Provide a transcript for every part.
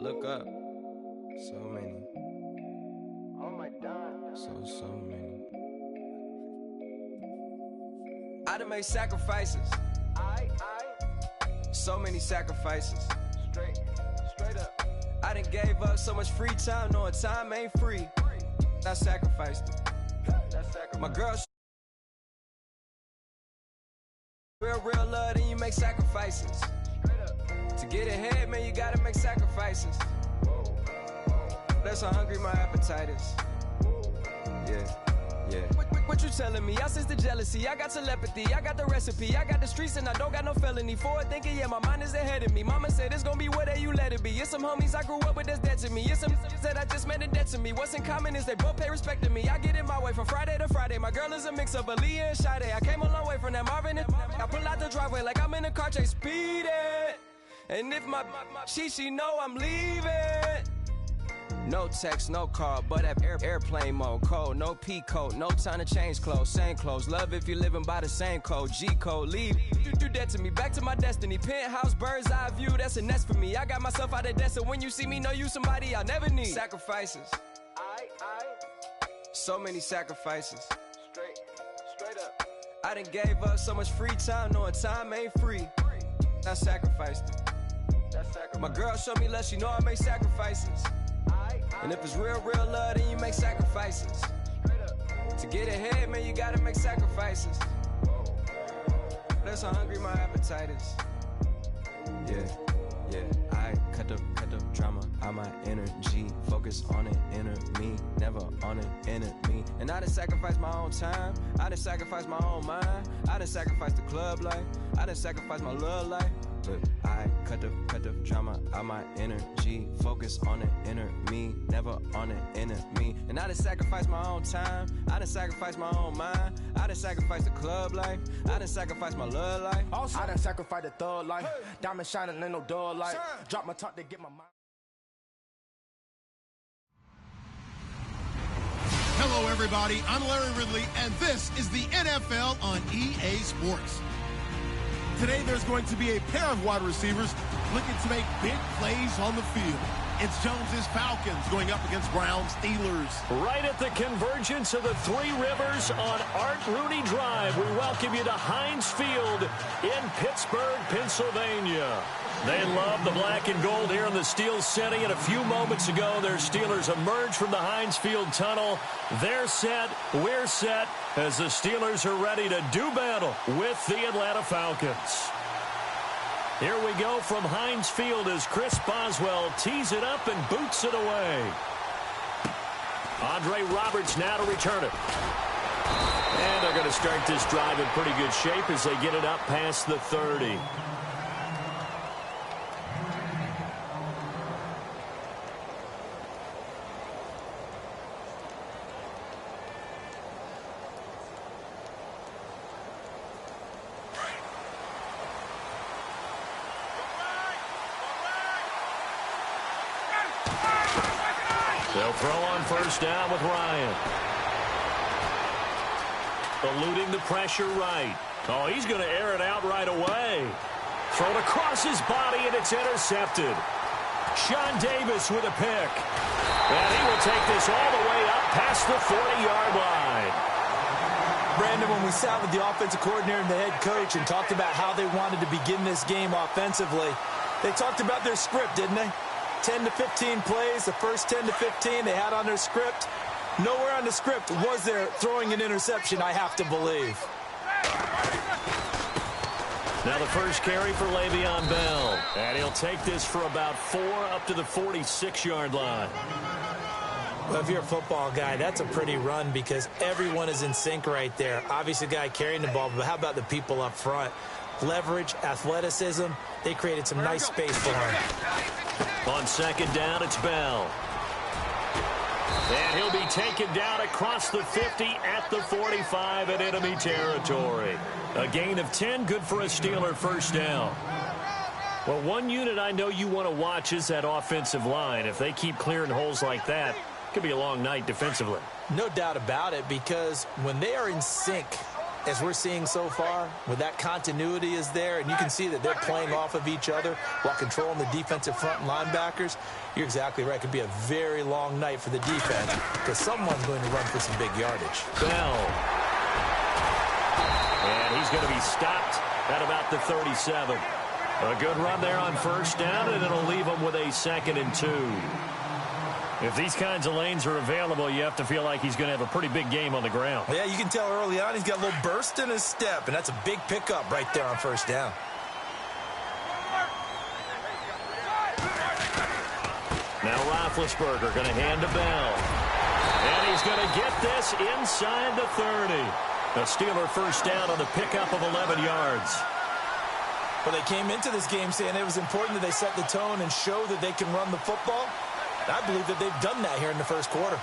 look up. So many. Oh my God. So many. I done made sacrifices. So many sacrifices. Straight up. I done gave up so much free time, knowing time ain't free. I sacrificed it. My girl, real love, then you make sacrifices. To get ahead, man, you gotta make sacrifices. That's how hungry my appetite is. Yeah. What you telling me? I sense the jealousy, I got telepathy, I got the recipe, I got the streets and I don't got no felony. Forward thinking, yeah, my mind is ahead of me. Mama said it's gonna be whatever you let it be. It's some homies I grew up with that's dead to me. It's some that I just met a debt to me. What's in common is they both pay respect to me. I get in my way from Friday to Friday. My girl is a mix of Aaliyah and Sade. I came a long way from that Marvin and I pull out the driveway like I'm in a car chase speeding. And if my she know I'm leaving. No text, no call, but at airplane mode. Code, no P code, no time to change clothes. Same clothes, love if you're living by the same code. G code, leave, you do that to me. Back to my destiny. Penthouse, bird's eye view, that's a nest for me. I got myself out of debt, so when you see me, know you somebody I'll never need. Sacrifices. So many sacrifices. Straight up. I done gave up so much free time, knowing time ain't free. I sacrificed it. My girl showed me love, she know I make sacrifices. And if it's real love, then you make sacrifices. To get ahead, man, you gotta make sacrifices. That's how hungry my appetite is. Yeah. I cut the drama out my energy. Focus on it, inner me, never on it, enemy. And I done sacrificed my own time. I done sacrificed my own mind. I done sacrificed the club life. I done sacrificed my love life. But I cut the drama out my energy. Focus on it, inner me, never on it, enemy. And I done sacrificed my own time. I done sacrificed my own mind. I done sacrificed the club life. I done sacrificed my love life. Also, I done sacrificed the thug life. Diamond shining, ain't no dull light. Drop my top to get my mind. Hello, everybody. I'm Larry Ridley, and this is the NFL on EA Sports. Today, there's going to be a pair of wide receivers looking to make big plays on the field. It's Jones's Falcons going up against Brown's Steelers. Right at the convergence of the Three Rivers on Art Rooney Drive, we welcome you to Heinz Field in Pittsburgh, Pennsylvania. They love the black and gold here in the Steel City, and a few moments ago, their Steelers emerged from the Heinz Field tunnel. They're set, we're set, as the Steelers are ready to do battle with the Atlanta Falcons. Here we go from Heinz Field as Chris Boswell tees it up and boots it away. Andre Roberts now to return it. And they're going to start this drive in pretty good shape as they get it up past the 30. They'll throw on first down with Ryan. Eluding the pressure right. Oh, he's going to air it out right away. Thrown across his body, and it's intercepted. Sean Davis with a pick. And he will take this all the way up past the 40-yard line. Brandon, when we sat with the offensive coordinator and the head coach and talked about how they wanted to begin this game offensively, they talked about their script, didn't they? 10 to 15 plays, the first 10 to 15 they had on their script. Nowhere on the script was there throwing an interception, I have to believe. Now the first carry for Le'Veon Bell. And he'll take this for about 4 up to the 46-yard line. Well, if you're a football guy, that's a pretty run because everyone is in sync right there. Obviously, the guy carrying the ball, but how about the people up front? Leverage, athleticism, they created some nice space for him. On second down, it's Bell. And he'll be taken down across the 50 at the 45 in enemy territory. A gain of 10, good for a Steeler first down. Well, one unit I know you want to watch is that offensive line. If they keep clearing holes like that, it could be a long night defensively. No doubt about it, because when they are in sync, as we're seeing so far, where that continuity is there, and you can see that they're playing off of each other while controlling the defensive front and linebackers, you're exactly right. It could be a very long night for the defense because someone's going to run for some big yardage. Bell. And he's going to be stopped at about the 37. A good run there on first down, and it'll leave him with a 2nd and 2. If these kinds of lanes are available, you have to feel like he's going to have a pretty big game on the ground. Yeah, you can tell early on he's got a little burst in his step, and that's a big pickup right there on first down. Now Roethlisberger going to hand to Bell. And he's going to get this inside the 30. A Steeler first down on the pickup of 11 yards. Well, they came into this game saying it was important that they set the tone and show that they can run the football. I believe that they've done that here in the first quarter.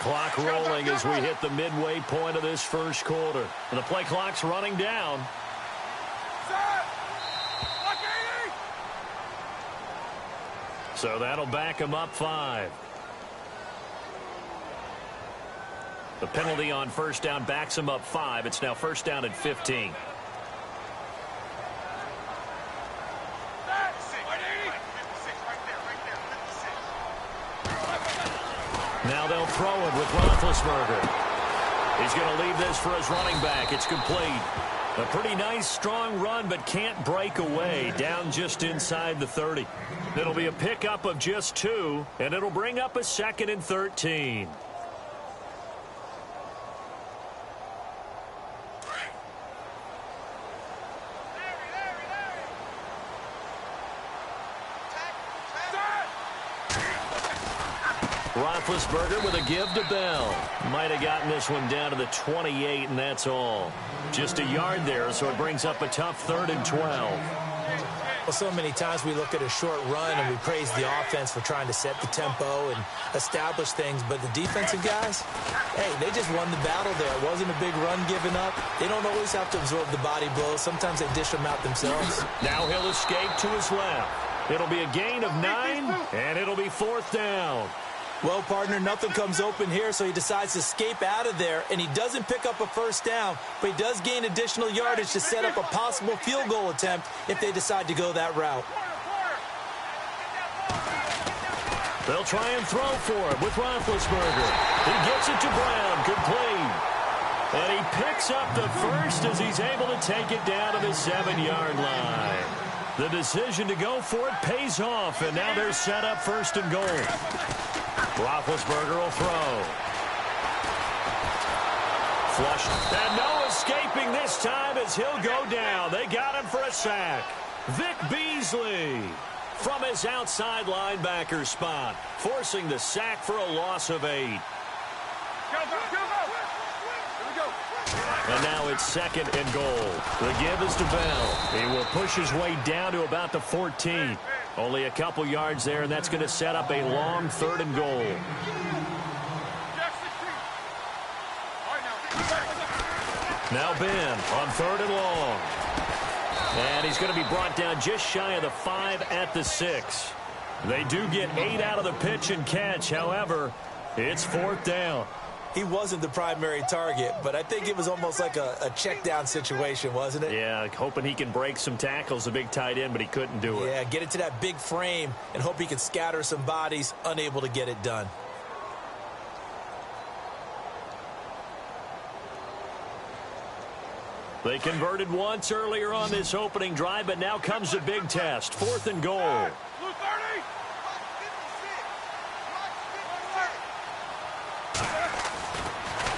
Clock rolling as we hit the midway point of this first quarter. And the play clock's running down. So that'll back him up 5. The penalty on first down backs him up 5. It's now first down at 15. Now they'll throw it with Roethlisberger. He's going to leave this for his running back. It's complete. A pretty nice, strong run, but can't break away. Down just inside the 30. It'll be a pickup of just 2, and it'll bring up a 2nd and 13. Roethlisberger with a give to Bell. Might have gotten this one down to the 28, and that's all. Just a yard there, so it brings up a tough 3rd and 12. Well, so many times we look at a short run and we praise the offense for trying to set the tempo and establish things, but the defensive guys, hey, they just won the battle there. It wasn't a big run given up. They don't always have to absorb the body blows. Sometimes they dish them out themselves. Now he'll escape to his left. It'll be a gain of 9, and it'll be 4th down. Well, partner, nothing comes open here, so he decides to escape out of there, and he doesn't pick up a first down, but he does gain additional yardage to set up a possible field goal attempt if they decide to go that route. They'll try and throw for him with Roethlisberger. He gets it to Brown, complete. And he picks up the first as he's able to take it down to the 7-yard line. The decision to go for it pays off, and now they're set up 1st and goal. Roethlisberger will throw. Flush. And no escaping this time as he'll go down. They got him for a sack. Vic Beasley from his outside linebacker spot, forcing the sack for a loss of 8. And now it's 2nd and goal. The give is to Bell. He will push his way down to about the 14. Only a couple yards there, and that's going to set up a long 3rd and goal. Now Ben on 3rd and long. And he's going to be brought down just shy of the 5 at the 6. They do get 8 out of the pitch and catch. However, it's 4th down. He wasn't the primary target, but I think it was almost like a check down situation, wasn't it? Yeah, hoping he can break some tackles, a big tight end, but he couldn't do it. Yeah, get it to that big frame and hope he can scatter some bodies, unable to get it done. They converted once earlier on this opening drive, but now comes a big test. 4th and goal.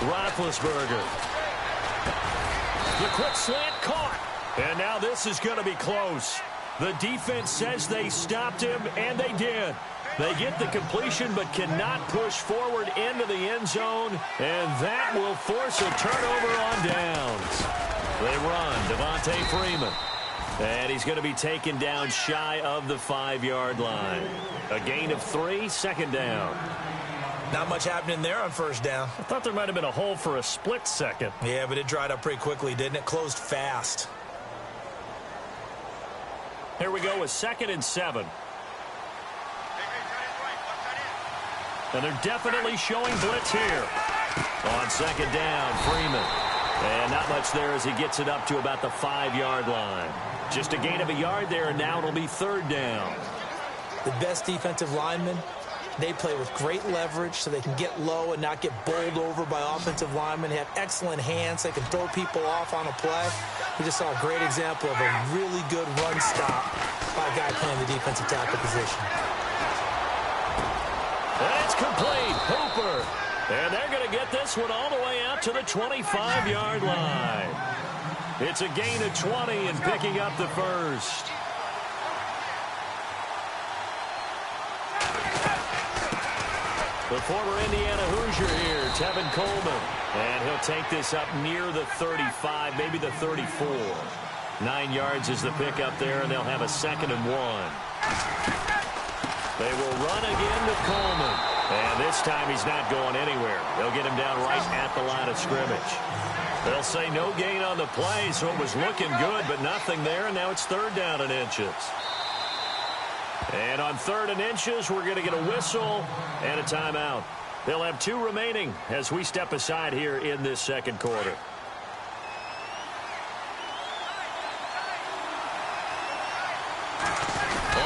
Roethlisberger. The quick slant caught. And now this is going to be close. The defense says they stopped him, and they did. They get the completion but cannot push forward into the end zone, and that will force a turnover on downs. They run. Devontae Freeman. And he's going to be taken down shy of the 5-yard line. A gain of 3, second down. Not much happening there on first down. I thought there might have been a hole for a split second. Yeah, but it dried up pretty quickly, didn't it? Closed fast. Here we go with 2nd and 7. And they're definitely showing blitz here. On 2nd down, Freeman. And not much there as he gets it up to about the 5-yard line. Just a gain of a yard there, and now it'll be 3rd down. The best defensive linemen, they play with great leverage so they can get low and not get bowled over by offensive linemen. They have excellent hands. They can throw people off on a play. We just saw a great example of a really good run stop by a guy playing the defensive tackle position. And it's complete. Hooper. And they're going to get this one all the way out to the 25-yard line. It's a gain of 20 and picking up the first. The former Indiana Hoosier here, Tevin Coleman. And he'll take this up near the 35, maybe the 34. 9 yards is the pickup there, and they'll have a 2nd and 1. They will run again with Coleman. And this time he's not going anywhere. They'll get him down right at the line of scrimmage. They'll say no gain on the play, so it was looking good, but nothing there, and now it's 3rd down and inches. And on 3rd and inches, we're going to get a whistle and a timeout. They'll have 2 remaining as we step aside here in this 2nd quarter.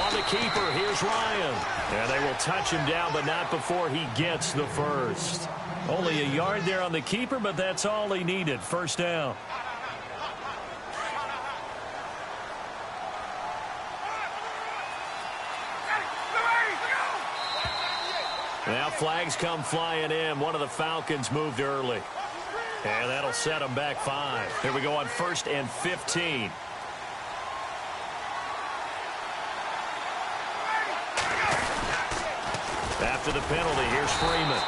On the keeper, here's Ryan. And they will touch him down, but not before he gets the first. Only a yard there on the keeper, but that's all he needed. 1st down. Now flags come flying in. One of the Falcons moved early. And that'll set them back 5. Here we go on 1st and 15. After the penalty, here's Freeman.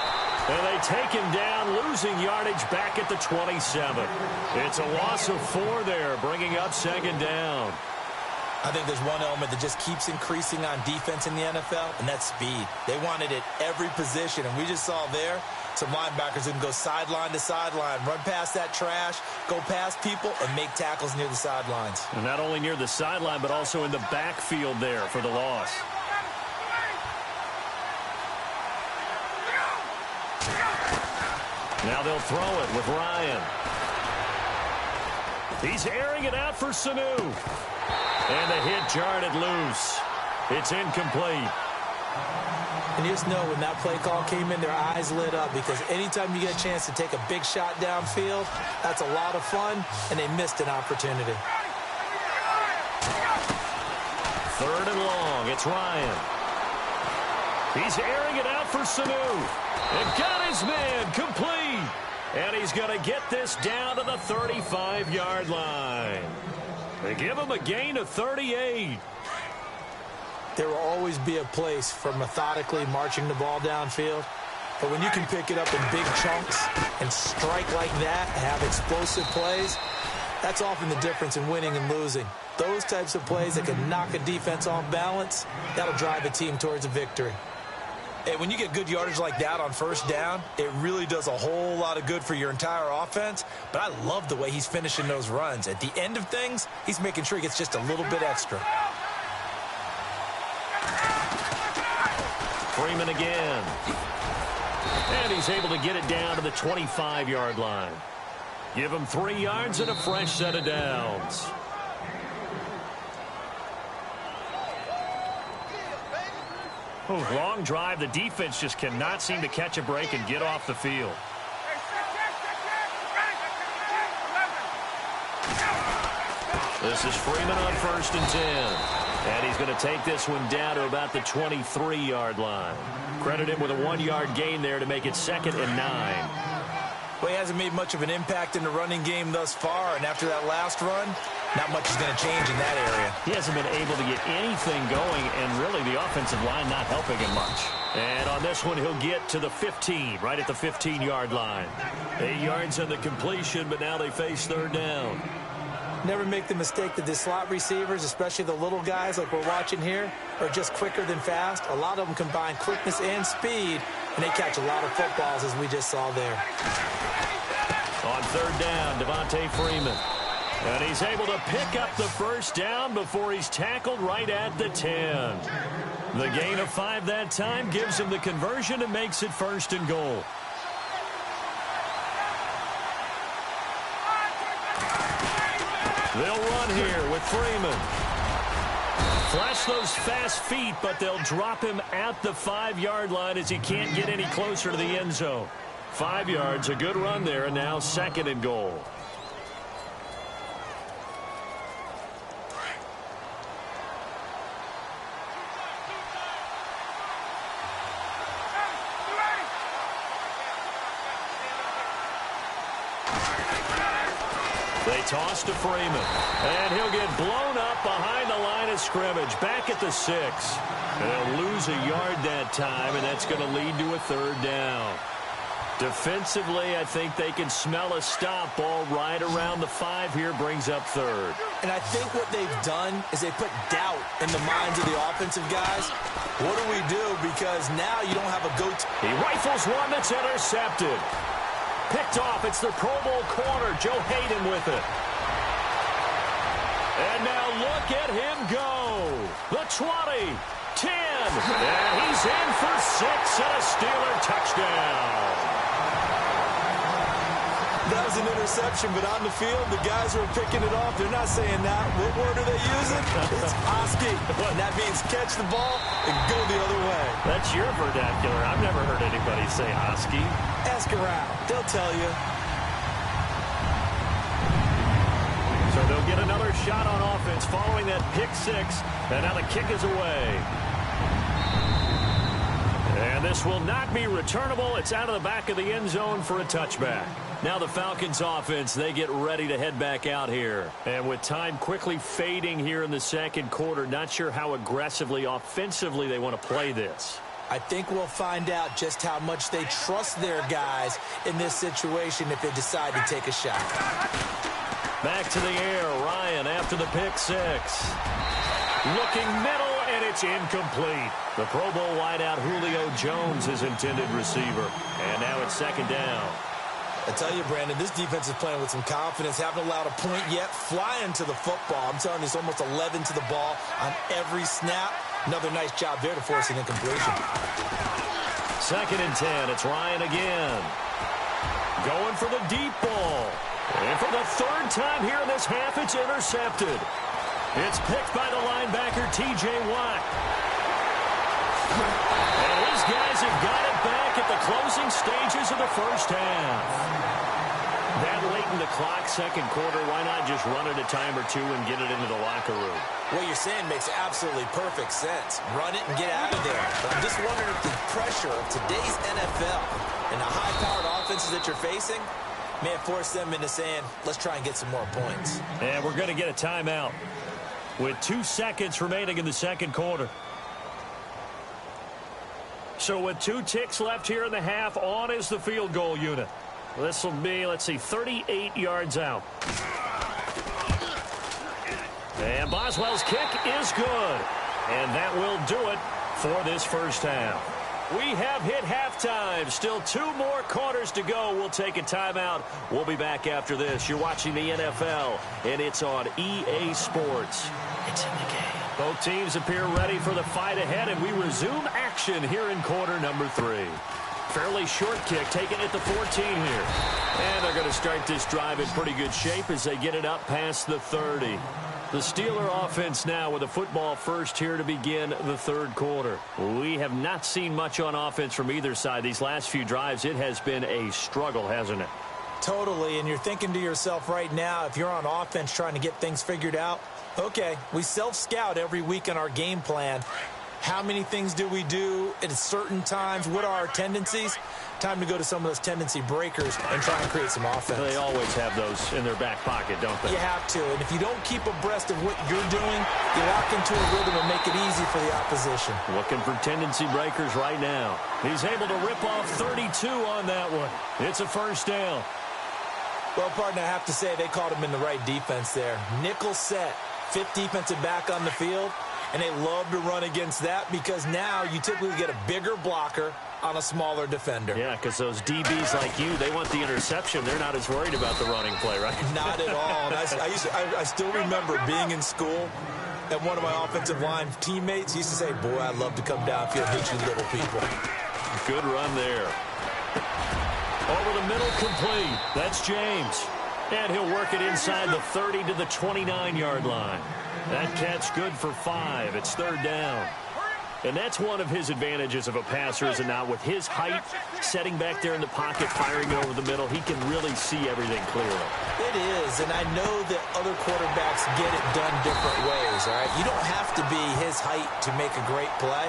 And they take him down, losing yardage back at the 27. It's a loss of 4 there, bringing up 2nd down. I think there's one element that just keeps increasing on defense in the NFL, and that's speed. They want it at every position, and we just saw there some linebackers who can go sideline to sideline, run past that trash, go past people, and make tackles near the sidelines. And not only near the sideline, but also in the backfield there for the loss. Now they'll throw it with Ryan. He's airing it out for Sanu. And the hit jarred it loose. It's incomplete. And you just know when that play call came in, their eyes lit up, because anytime you get a chance to take a big shot downfield, that's a lot of fun, and they missed an opportunity. 3rd and long. It's Ryan. He's airing it out for Sanu. And got his man complete. And he's going to get this down to the 35-yard line. They give him a gain of 38. There will always be a place for methodically marching the ball downfield. But when you can pick it up in big chunks and strike like that, have explosive plays, that's often the difference in winning and losing. Those types of plays that can knock a defense off balance, that'll drive a team towards a victory. And when you get good yardage like that on 1st down, it really does a whole lot of good for your entire offense. But I love the way he's finishing those runs. At the end of things, he's making sure he gets just a little bit extra. Freeman again. And he's able to get it down to the 25-yard line. Give him 3 yards and a fresh set of downs. Long drive. The defense just cannot seem to catch a break and get off the field. This is Freeman on 1st and 10. And he's going to take this one down to about the 23-yard line. Credit him with a 1-yard gain there to make it 2nd and 9. Well, he hasn't made much of an impact in the running game thus far, and after that last run, not much is going to change in that area. He hasn't been able to get anything going, and really the offensive line not helping him much. And on this one, he'll get to the 15, right at the 15-yard line. 8 yards on the completion, but now they face 3rd down. Never make the mistake that the slot receivers, especially the little guys like we're watching here, are just quicker than fast. A lot of them combine quickness and speed, and they catch a lot of footballs, as we just saw there. On third down, Devontae Freeman. And he's able to pick up the first down before he's tackled right at the 10. The gain of 5 that time gives him the conversion and makes it 1st and goal. They'll run here with Freeman. Flash those fast feet, but they'll drop him at the 5-yard line as he can't get any closer to the end zone. 5 yards, a good run there, and now 2nd and goal. They toss to Freeman, and he'll get blown up behind the line of scrimmage, back at the 6. They'll lose a yard that time, and that's going to lead to a 3rd down. Defensively, I think they can smell a stop. Ball right around the 5 here, brings up 3rd. And I think what they've done is they put doubt in the minds of the offensive guys. What do we do? Because now you don't have a go-to. He rifles one that's intercepted. Picked off. It's the Pro Bowl corner, Joe Hayden, with it. And now look at him go. The 20, 10, and he's in for 6 and a Steeler touchdown. That was an interception, but on the field, the guys who are picking it off, they're not saying that. What word are they using? It's Oski. And that means catch the ball and go the other way. That's your vernacular. I've never heard anybody say Oski. Ask around. They'll tell you. So they'll get another shot on offense following that pick 6, and now the kick is away. And this will not be returnable. It's out of the back of the end zone for a touchback. Now the Falcons offense, they get ready to head back out here. And with time quickly fading here in the 2nd quarter, not sure how aggressively, offensively they want to play this. I think we'll find out just how much they trust their guys in this situation if they decide to take a shot. Back to the air, Ryan after the pick 6. Looking middle, and it's incomplete. The Pro Bowl wideout Julio Jones is intended receiver. And now it's 2nd down. I tell you, Brandon, this defense is playing with some confidence. Haven't allowed a point yet. Flying to the football. I'm telling you, it's almost 11 to the ball on every snap. Another nice job there to force an incompletion. 2nd and 10. It's Ryan again. Going for the deep ball. And for the 3rd time here in this half, it's intercepted. It's picked by the linebacker, T.J. Watt. And these guys have got it back at the closing stages of the 1st half. That late in the clock, 2nd quarter, why not just run it a time or 2 and get it into the locker room? What you're saying makes absolutely perfect sense. Run it and get out of there. But I'm just wondering if the pressure of today's NFL and the high-powered offenses that you're facing may have forced them into saying, let's try and get some more points. And we're going to get a timeout with 2 seconds remaining in the 2nd quarter. So with 2 ticks left here in the half, on is the field goal unit. This will be, let's see, 38 yards out. And Boswell's kick is good. And that will do it for this 1st half. We have hit halftime. Still 2 more quarters to go. We'll take a timeout. We'll be back after this. You're watching the NFL, and it's on EA Sports. It's in the game. Both teams appear ready for the fight ahead, and we resume action here in quarter number 3. Fairly short kick taken at the 14 here. And they're going to start this drive in pretty good shape as they get it up past the 30. The Steeler offense now with a football first here to begin the 3rd quarter. We have not seen much on offense from either side. These last few drives, it has been a struggle, hasn't it? Totally, and you're thinking to yourself right now, if you're on offense trying to get things figured out, okay, we self-scout every week on our game plan. How many things do we do at certain times? What are our tendencies? Time to go to some of those tendency breakers and try and create some offense. They always have those in their back pocket, don't they? You have to, and if you don't keep abreast of what you're doing, you lock into a rhythm and make it easy for the opposition. Looking for tendency breakers right now. He's able to rip off 32 on that one. It's a 1st down. Well, partner, I have to say they called him in the right defense there. Nickel set, fifth defensive back on the field, and they love to run against that because now you typically get a bigger blocker on a smaller defender. Yeah, because those DBs like you, they want the interception. They're not as worried about the running play, right? Not at all. And I still remember being in school, and one of my offensive line teammates used to say, boy, I'd love to come downfield and hit you little people. Good run there. Over the middle, complete. That's James. And he'll work it inside the 30 to the 29-yard line. That catch good for 5. It's third down. And that's one of his advantages of a passer, is not with his height, setting back there in the pocket, firing it over the middle. He can really see everything clearly. It is, and I know that other quarterbacks get it done different ways, all right? You don't have to be his height to make a great play.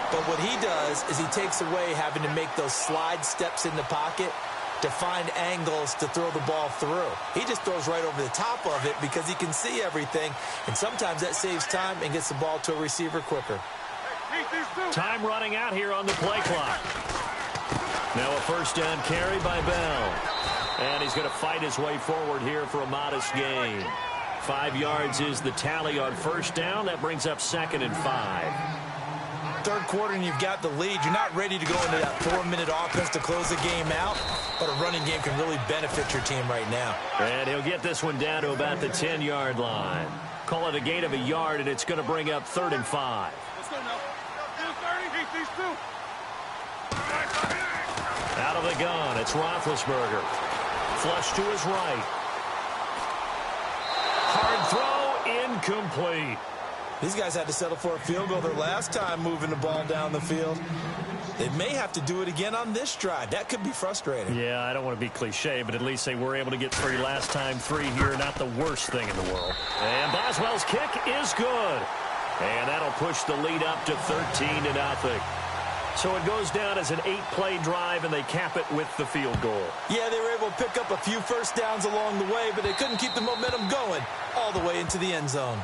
But what he does is he takes away having to make those slide steps in the pocket to find angles to throw the ball through. He just throws right over the top of it because he can see everything, and sometimes that saves time and gets the ball to a receiver quicker. Time running out here on the play clock. Now a first down carry by Bell. And he's going to fight his way forward here for a modest gain. 5 yards is the tally on first down. That brings up 2nd and 5. Third quarter and you've got the lead. You're not ready to go into that 4-minute offense to close the game out, but a running game can really benefit your team right now. And he'll get this one down to about the 10-yard line. Call it a gain of a yard, and it's going to bring up 3rd and 5. Out of the gun, it's Roethlisberger. Flush to his right. Hard throw, incomplete. These guys had to settle for a field goal their last time moving the ball down the field. They may have to do it again on this drive. That could be frustrating. Yeah, I don't want to be cliche, but at least they were able to get 3 last time. 3 here, not the worst thing in the world. And Boswell's kick is good. And that'll push the lead up to 13-0. So it goes down as an 8-play drive, and they cap it with the field goal. Yeah, they were able to pick up a few first downs along the way, but they couldn't keep the momentum going all the way into the end zone.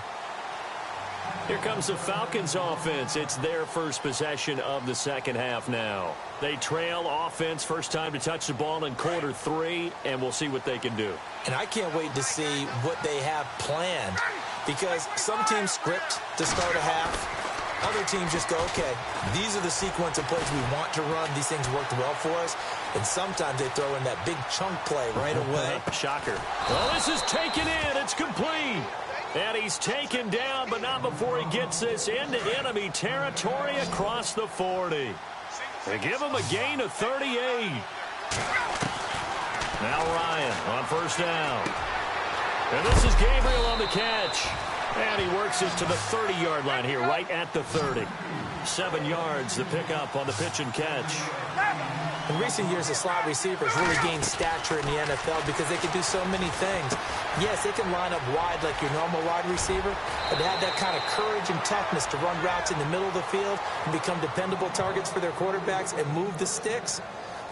Here comes the Falcons offense. It's their first possession of the second half now. They trail offense, first time to touch the ball in quarter 3, and we'll see what they can do. And I can't wait to see what they have planned, because some teams script to start a half. Other teams just go, okay, these are the sequence of plays we want to run. These things worked well for us. And sometimes they throw in that big chunk play right away. Shocker. Well, this is taken in. It's complete. And he's taken down, but not before he gets this into enemy territory across the 40. They give him a gain of 38. Now Ryan on first down. And this is Gabriel on the catch. And he works it to the 30-yard line here, right at the 30. 7 yards, the pickup on the pitch and catch. In recent years, the slot receivers really gained stature in the NFL because they can do so many things. Yes, they can line up wide like your normal wide receiver, but they have that kind of courage and toughness to run routes in the middle of the field and become dependable targets for their quarterbacks and move the sticks.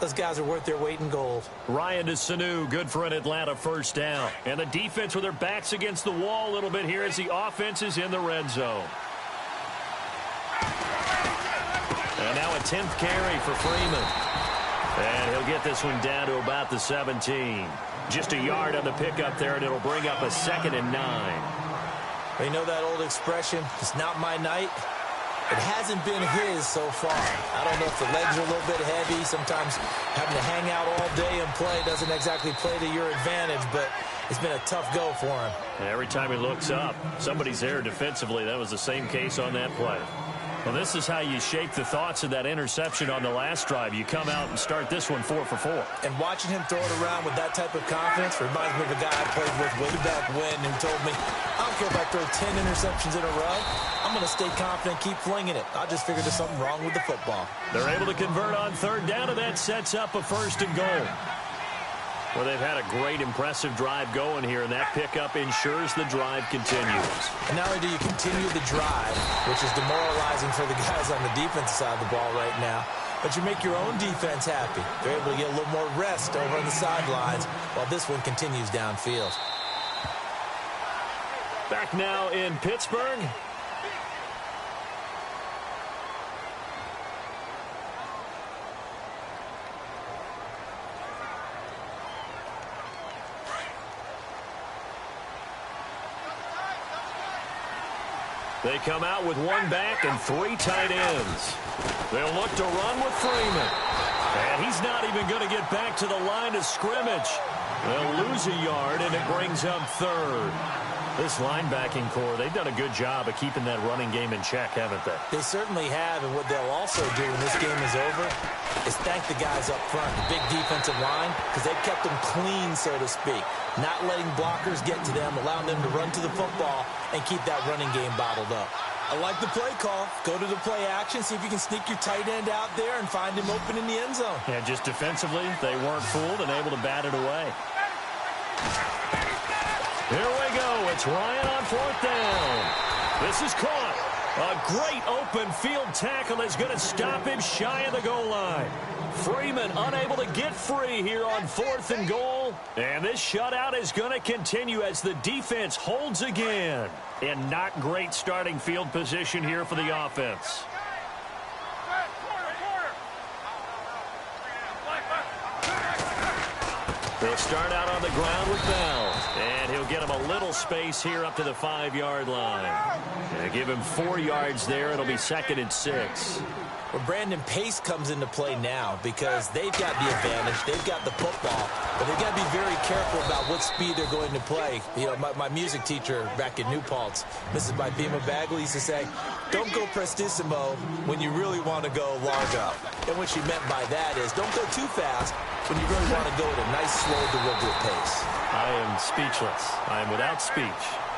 Those guys are worth their weight in gold. Ryan to Sanu, good for an Atlanta first down. And the defense with their backs against the wall a little bit here as the offense is in the red zone. And now a 10th carry for Freeman. And he'll get this one down to about the 17. Just a yard on the pickup there, and it'll bring up a 2nd and 9. You know that old expression, it's not my night? It hasn't been his so far. I don't know if the legs are a little bit heavy. Sometimes having to hang out all day and play doesn't exactly play to your advantage, but it's been a tough go for him. Every time he looks up, somebody's there defensively. That was the same case on that play. Well, this is how you shake the thoughts of that interception on the last drive. You come out and start this one 4 for 4. And watching him throw it around with that type of confidence reminds me of a guy I played with way back when who told me, I don't care if I throw 10 interceptions in a row. I'm going to stay confident, keep flinging it. I just figured there's something wrong with the football. They're able to convert on third down, and that sets up a 1st and goal. Well, they've had a great, impressive drive going here, and that pickup ensures the drive continues. And not only do you continue the drive, which is demoralizing for the guys on the defensive side of the ball right now, but you make your own defense happy. They're able to get a little more rest over on the sidelines while this one continues downfield. Back now in Pittsburgh. They come out with one back and 3 tight ends. They'll look to run with Freeman. And he's not even going to get back to the line of scrimmage. They'll lose a yard, and it brings up 3rd. This linebacking core, they've done a good job of keeping that running game in check, haven't they? They certainly have, and what they'll also do when this game is over is thank the guys up front, the big defensive line, because they've kept them clean, so to speak. Not letting blockers get to them, allowing them to run to the football and keep that running game bottled up. I like the play call. Go to the play action, see if you can sneak your tight end out there and find him open in the end zone. Yeah, just defensively, they weren't fooled and able to bat it away. Here we go. It's Ryan on 4th down. This is caught. A great open field tackle is going to stop him shy of the goal line. Freeman unable to get free here on 4th and goal. And this shutout is going to continue as the defense holds again. And not great starting field position here for the offense. They'll start out on the ground with Bell. And he'll get him a little space here up to the 5-yard line. And give him 4 yards there. It'll be 2nd and 6. Well, Brandon, pace comes into play now because they've got the advantage. They've got the football, but they've got to be very careful about what speed they're going to play. You know, my music teacher back in New Paltz, Mrs. Bima Bagley, used to say, don't go prestissimo when you really want to go largo. And what she meant by that is don't go too fast when you really want to go at a nice, slow, deliberate pace. I am speechless. I am without speech.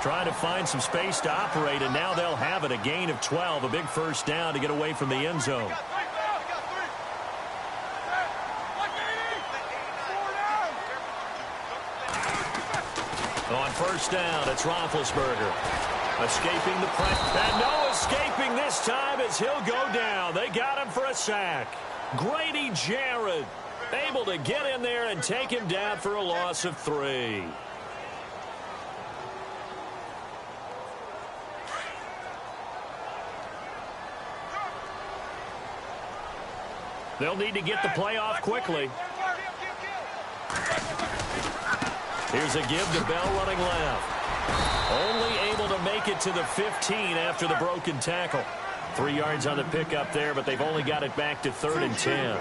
Trying to find some space to operate, and now they'll have it. A gain of 12, a big first down to get away from the end zone. On first down, it's Roethlisberger. Escaping the pressure. And no escaping this time as he'll go down. They got him for a sack. Grady Jarrett able to get in there and take him down for a loss of 3. They'll need to get the play off quickly. Here's a give to Bell running left. Only able to make it to the 15 after the broken tackle. 3 yards on the pickup there, but they've only got it back to 3rd and 10.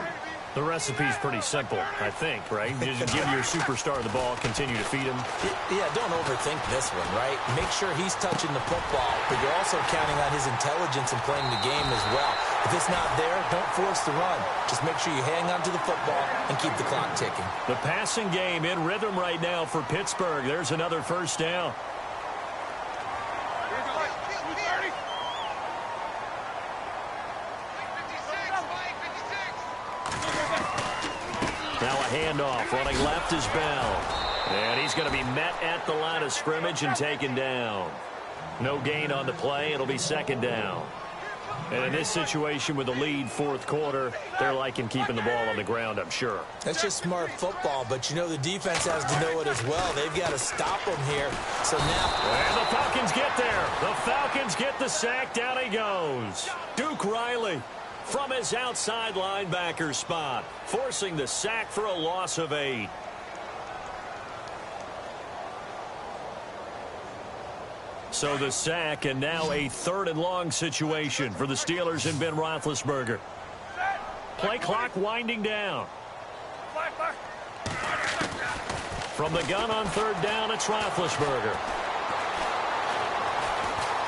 The recipe's pretty simple, I think, right? You just give your superstar the ball, continue to feed him. Yeah, don't overthink this one, right? Make sure he's touching the football, but you're also counting on his intelligence in playing the game as well. If it's not there, don't force the run. Just make sure you hang on to the football and keep the clock ticking. The passing game in rhythm right now for Pittsburgh. There's another first down. Now a handoff. Running left is Bell. And he's going to be met at the line of scrimmage and taken down. No gain on the play. It'll be 2nd down. And in this situation with the lead 4th quarter, they're liking keeping the ball on the ground, I'm sure. That's just smart football, but you know the defense has to know it as well. They've got to stop them here. So now... And the Falcons get there. The Falcons get the sack. Down he goes. Duke Riley from his outside linebacker spot, forcing the sack for a loss of 8. So the sack, and now a 3rd and long situation for the Steelers and Ben Roethlisberger. Play clock winding down. From the gun on 3rd down, it's Roethlisberger.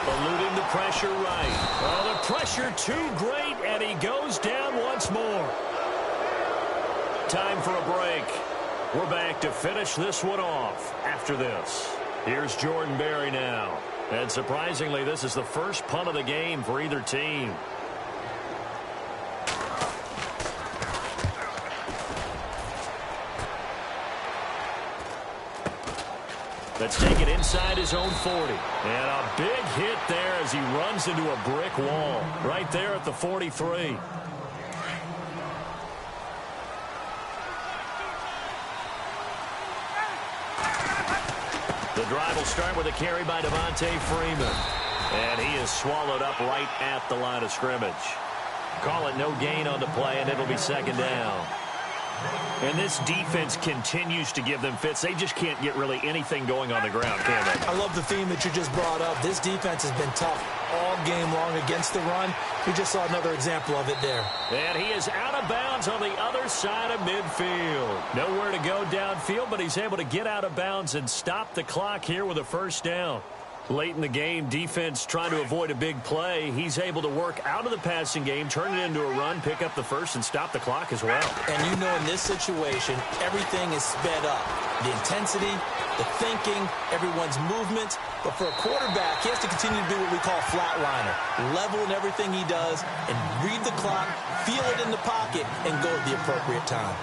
Eluding the pressure right. Oh, the pressure too great, and he goes down once more. Time for a break. We're back to finish this one off after this. Here's Jordan Berry now. And surprisingly, this is the first punt of the game for either team. Let's take it inside his own 40. And a big hit there as he runs into a brick wall right there at the 43. The drive will start with a carry by Devontae Freeman. And he is swallowed up right at the line of scrimmage. Call it no gain on the play, and it'll be 2nd down. And this defense continues to give them fits. They just can't get really anything going on the ground, can they? I love the theme that you just brought up. This defense has been tough all game long against the run. We just saw another example of it there. And he is out of bounds on the other side of midfield. Nowhere to go downfield, but he's able to get out of bounds and stop the clock here with a first down. Late in the game, defense trying to avoid a big play. He's able to work out of the passing game, turn it into a run, pick up the first, and stop the clock as well. And you know in this situation, everything is sped up. The intensity, the thinking, everyone's movement. But for a quarterback, he has to continue to do what we call flatliner. Level in everything he does and read the clock, feel it in the pocket, and go at the appropriate time.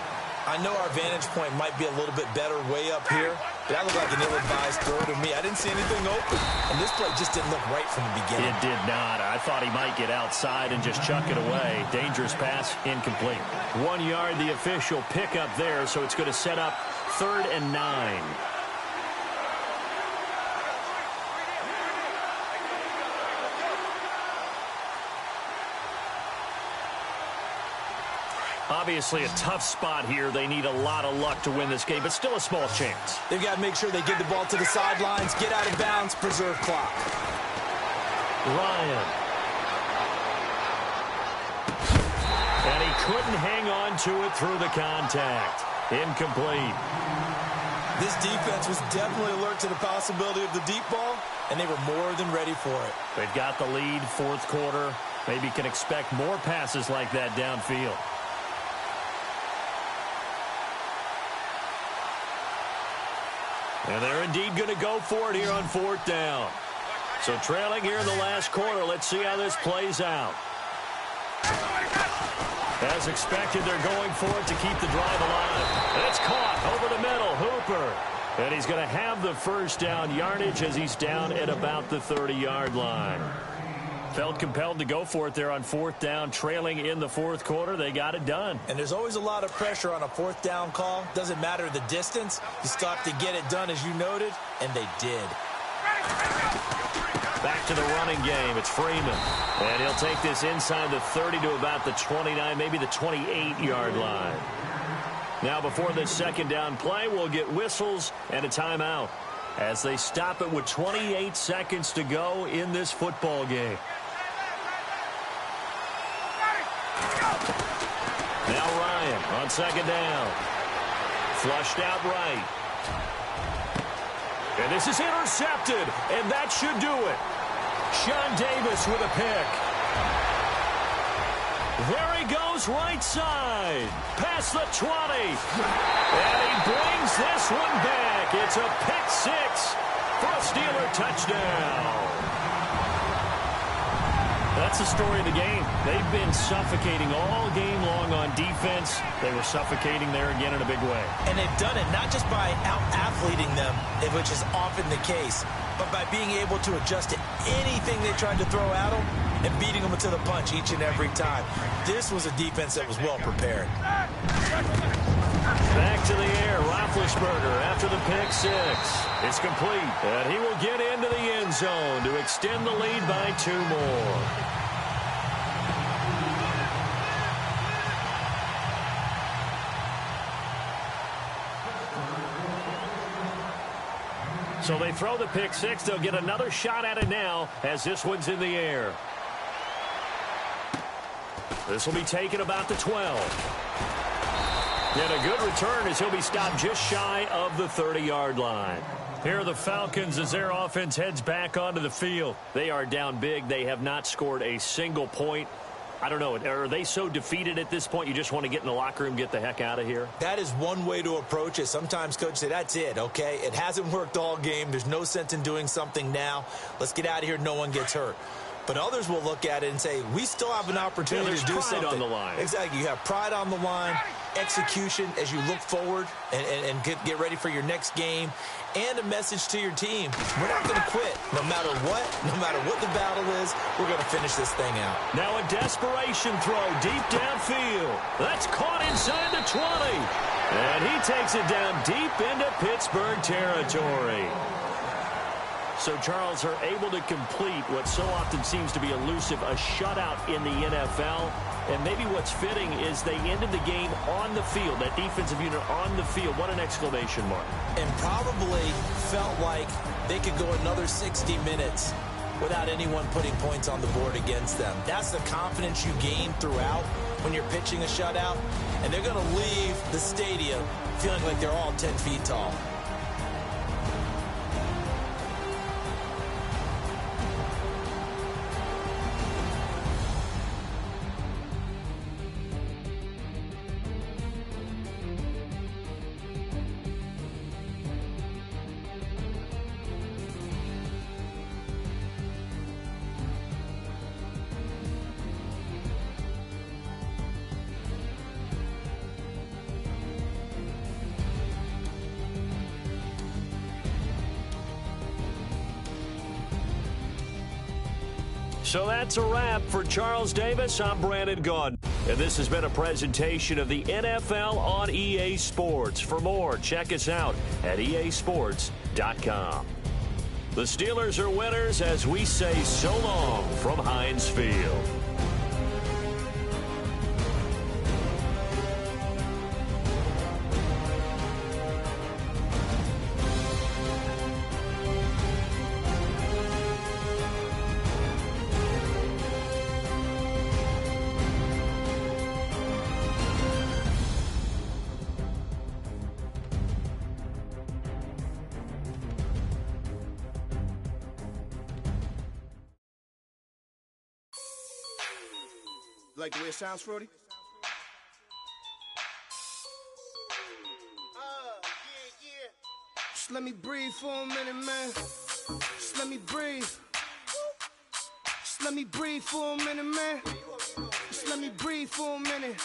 I know our vantage point might be a little bit better way up here, but that looked like an ill-advised throw to me. I didn't see anything open, and this play just didn't look right from the beginning. It did not. I thought he might get outside and just chuck it away. Dangerous pass, incomplete. 1 yard, the official pickup there, so it's going to set up 3rd and 9. Obviously a tough spot here. They need a lot of luck to win this game, but still a small chance. They've got to make sure they get the ball to the sidelines, get out of bounds, preserve clock. Ryan. And he couldn't hang on to it through the contact. Incomplete. This defense was definitely alert to the possibility of the deep ball, and they were more than ready for it. They've got the lead, 4th quarter. Maybe can expect more passes like that downfield. And they're indeed going to go for it here on 4th down. So trailing here in the last quarter. Let's see how this plays out. As expected, they're going for it to keep the drive alive. And it's caught over the middle. Hooper. And he's going to have the first down yardage as he's down at about the 30-yard line. Felt compelled to go for it there on 4th down, trailing in the 4th quarter. They got it done. And there's always a lot of pressure on a 4th down call. Doesn't matter the distance. You still have to get it done, as you noted, and they did. Back to the running game. It's Freeman. And he'll take this inside the 30 to about the 29, maybe the 28-yard line. Now before this 2nd down play, we'll get whistles and a timeout as they stop it with 28 seconds to go in this football game. Now Ryan on 2nd down. Flushed out right. And this is intercepted, and that should do it. Sean Davis with a pick. There he goes right side. Past the 20. And he brings this one back. It's a pick 6 for a Steeler touchdown. That's the story of the game. They've been suffocating all game long on defense. They were suffocating there again in a big way. And they've done it not just by out-athleting them, which is often the case, but by being able to adjust to anything they tried to throw at them and beating them to the punch each and every time. This was a defense that was well prepared. Back to the air, Roethlisberger after the pick 6. It's complete, and he will get into the end zone to extend the lead by 2 more. So they throw the pick 6. They'll get another shot at it now as this one's in the air. This will be taken about the 12. And a good return as he'll be stopped just shy of the 30-yard line. Here are the Falcons as their offense heads back onto the field. They are down big. They have not scored a single point. I don't know. Are they so defeated at this point you just want to get in the locker room, get the heck out of here? That is one way to approach it. Sometimes coaches say, that's it, okay? It hasn't worked all game. There's no sense in doing something now. Let's get out of here. No one gets hurt. But others will look at it and say, we still have an opportunity to do something. Pride on the line. Exactly. You have pride on the line, execution as you look forward and get ready for your next game, and a message to your team. We're not going to quit. No matter what the battle is, we're going to finish this thing out. Now a desperation throw deep downfield. That's caught inside the 20. And he takes it down deep into Pittsburgh territory. So Charles are able to complete what so often seems to be elusive, a shutout in the NFL. And maybe what's fitting is they ended the game on the field, that defensive unit on the field. What an exclamation mark. And probably felt like they could go another 60 minutes without anyone putting points on the board against them. That's the confidence you gain throughout when you're pitching a shutout. And they're going to leave the stadium feeling like they're all 10 feet tall. So that's a wrap for Charles Davis. I'm Brandon Gaudin. And this has been a presentation of the NFL on EA Sports. For more, check us out at easports.com. The Steelers are winners as we say so long from Heinz Field. Like the way it sounds, Frody? Just let me breathe for a minute, man. Just let me breathe. Just let me breathe for a minute, man. Just let me breathe for a minute.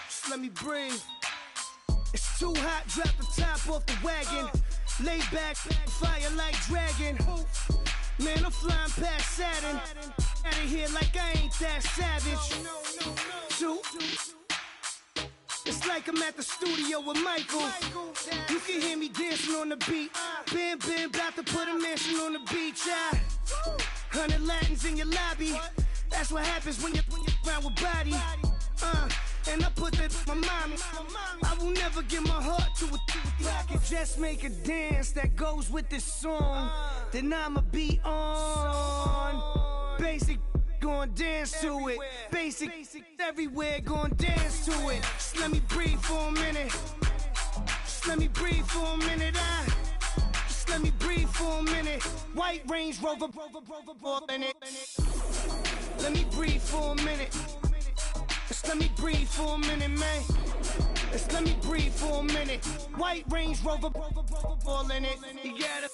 Just let me breathe. It's too hot, drop the top off the wagon. Lay back, fire like dragon. Man, I'm flying past Saturn. Out of here like I ain't that savage. Two. It's like I'm at the studio with Michael. You can hear me dancing on the beat. Bam, bam, about to put a mansion on the beach. 100 Latins in your lobby. That's what happens when you're around with body. And I put that in my mommy. I will never give my heart to a I can just make a dance that goes with this song. Then I'ma be on. Basic, gon' dance to it. Basic, everywhere, gon' dance to it. Just let me breathe for a minute. Just let me breathe for a minute. Just let me breathe for a minute. White Range Rover, in it. Let me breathe for a minute. Just let me breathe for a minute, man. Just let me breathe for a minute. White Range Rover, all in it. You gotta,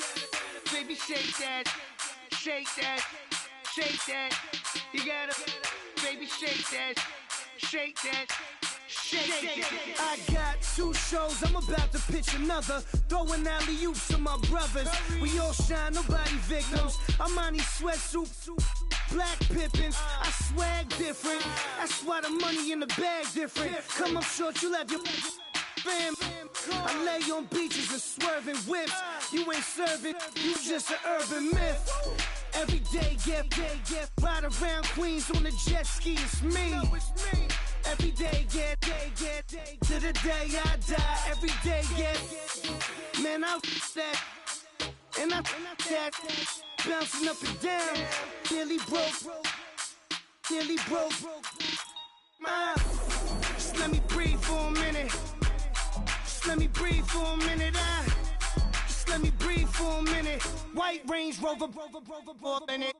baby, shake that, shake that, shake that. You gotta, baby, shake that, shake that. I got 2 shows, I'm about to pitch another. Throwing alley-oops to my brothers. We all shine, nobody victims. I'm on these sweatsuits, black Pippins. I swag different. That's why the money in the bag different. Come up short, you'll have your fam. I lay on beaches and swerving whips. You ain't serving, you just an urban myth. Every day, get ride around Queens on the jet ski, it's me. Every day, get to the day I die. Every day, get man, I that and I that bouncing up and down. Nearly broke. Just let me breathe for a minute. Just let me breathe for a minute. Just let me breathe for a minute. White Range Rover, in it.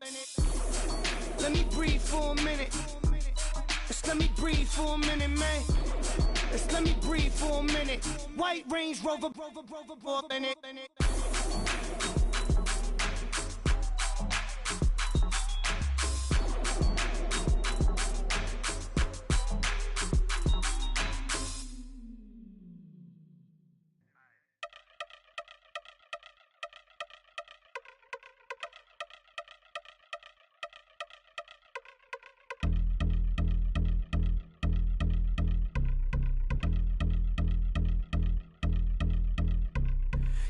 Let me breathe for a minute. Just let me breathe for a minute, man. Just let me breathe for a minute. White Range Rover, in it.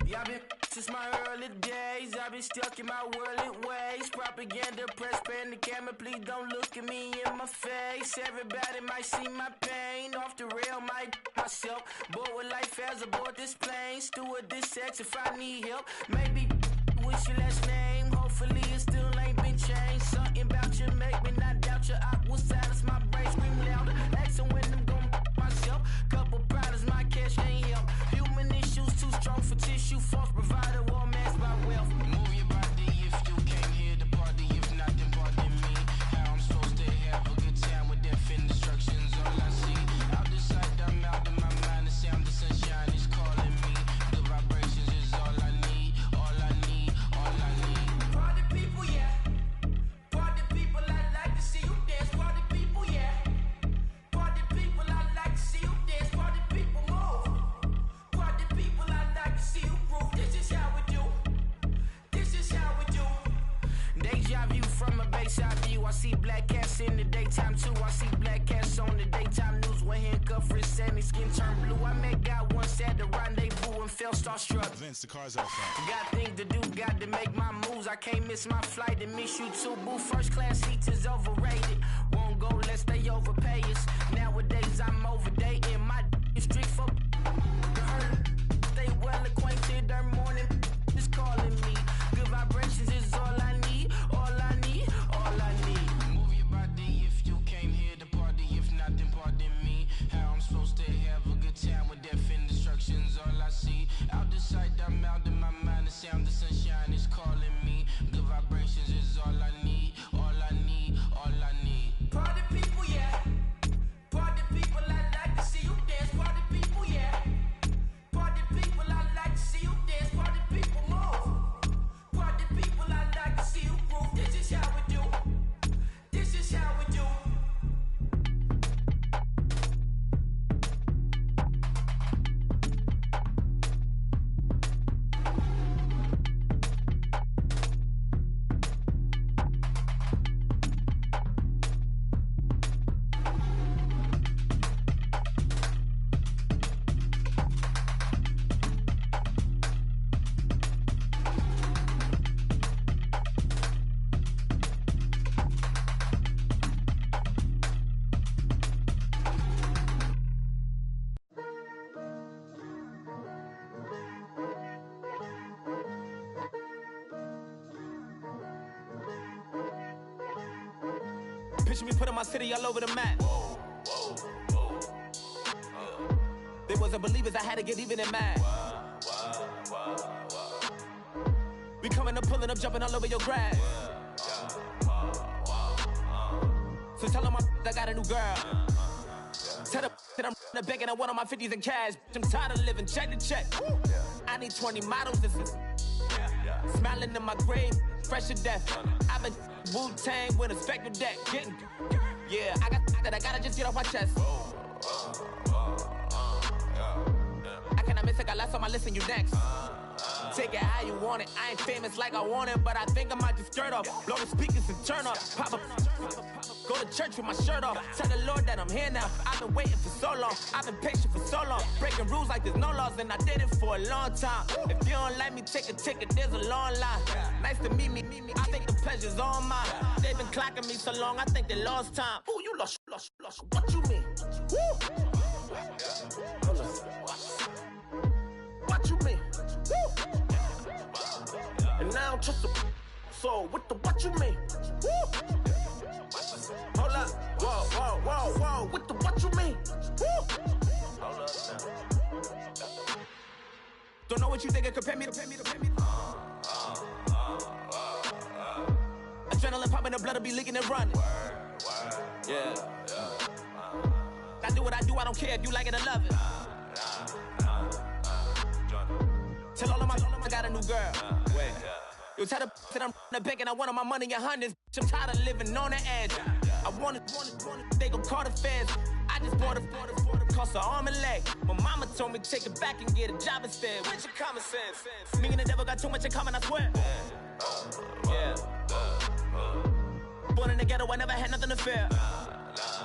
Yeah, Since my early days, I've been stuck in my worldly ways. Propaganda, press, pan the camera, please don't look at me in my face. Everybody might see my pain, off the rail, might myself. Bored with life as aboard this plane. Steward this sex if I need help. Maybe what's your last name? Hopefully it still ain't been changed. Something about you make me not doubt you. I will silence my brain, scream louder. Asking when I'm gon' myself. Couple problems, my cash ain't help. Human issues too strong for tissue. False provider, war masked by wealth. Move your body if you came here to party. If not, then pardon me. How I'm supposed to have a good time with death and destruction's all I see. Out the sight, I'm out of my mind. The sound of sunshine is calling me. The vibrations is all I need. All I need, all I need. Party people, yeah. Party people, I like to see you dance. Party people, yeah. Party people, I like to see you dance. Party people, move. Party people, I like to see you groove. This is how we do. This is how we do. Deja view from a bayside view. I see black cats in the daytime too. I see black cats on the daytime news. When handcuff wrist and his skin turned blue. I met God once at the rendezvous and felt starstruck. Vince, the car's outside. Got things to do, got to make my moves. I can't miss my flight and miss you too, boo. First class seats is overrated. Won't go lest they overpay us. Nowadays I'm overdating. My is strict for stay well acquainted. Their morning is calling me. Good vibrations is all I need. All I need, all I need. Move your body if you came here to party. If not, then pardon me. How I'm supposed to have a good time with death and destruction's all I see. Out the sight, I'm out of my mind. The sound of sunshine is calling me. Good vibrations is all I need. All I need, all I need. Party people, yeah. Party people, I like to see you dance. Party people, yeah. Party people, I like to see you dance. Party people, move. Party people, I like to see you groove. This is how we do. This is how we do. Picture me putting my city all over the map. They wasn't believers, I had to get even and mad. We coming up, pulling up, jumping all over your grass. So tell them I got a new girl. Tell them that I'm begging on one of my 50s in cash. I'm tired of living check to check. I need 20 models, this is smiling in my grave, fresh to death. I've been Wu-Tang with a spectral deck. Getting, yeah, I gotta just get off my chest. I cannot miss it, got last on my list and you next. Take it how you want it. I ain't famous like I want it, but I think I might just skirt off. Blow the speakers and turn up. Pop up. Go to church with my shirt off. Tell the Lord that I'm here now. I've been waiting for so long. I've been patient for so long. Breaking rules like there's no laws, and I did it for a long time. If you don't like me, take a ticket. There's a long line. Nice to meet me. I think the pleasure's all mine. They've been clocking me so long, I think they lost time. Ooh, you lost. What you mean? Woo! What you mean? Woo! And now I don't trust the so what you mean? Woo! Hold up, whoa, what you mean? Woo! Hold up now. Don't know what you think, compare me to. Adrenaline popping, the blood will be leaking and running. Yeah. I do what I do, I don't care if you like it or love it. Tell all of my I got a new girl. Wait. You tell the that I'm begging, I want my money in hundreds. I'm tired of living on the edge. I want it, they gon' call the feds. I just bought a cost an arm and leg. My mama told me take it back and get a job instead. Where's your common sense? Me and the devil got too much in common, I swear. Yeah. Born in the ghetto, I never had nothing to fear.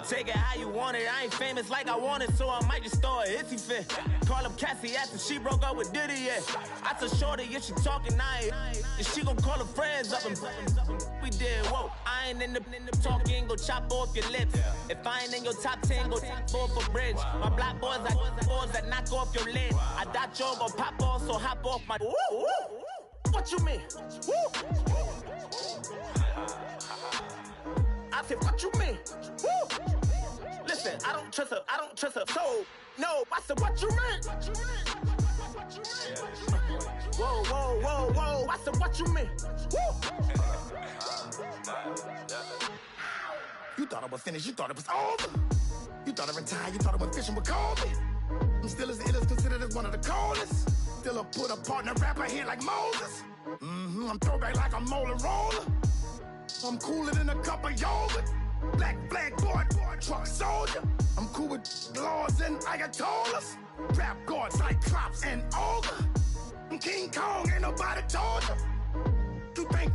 Take it how you want it. I ain't famous like I want it, so I might just throw a hissy fit. Call up Cassie after she broke up with Diddy, yeah. I told Shorty if she talking, and she gon' call her friends up and we did, whoa. I ain't in the talking, go chop off your lips. If I ain't in your top 10, go top 4 for bridge. My black boys like boys that knock off your lid. I thought y'all gon' pop off, so hop off my. What you mean? I said, what you mean? Listen, I don't trust her, so no. I said, what you mean? Whoa. I said, what you mean? You thought I was finished, you thought it was over. You thought I retired, you thought I went fishing with Kobe. I'm still as ill as considered as one of the coldest. Still a put a partner rapper here like Moses. I'm throwback like a molar roller. I'm cooler than a cup of yogurt. Black flag boy, truck soldier. I'm cool with laws and Ayatollahs. Rap god, Cyclops and Ogre. I'm King Kong, ain't nobody told you. You think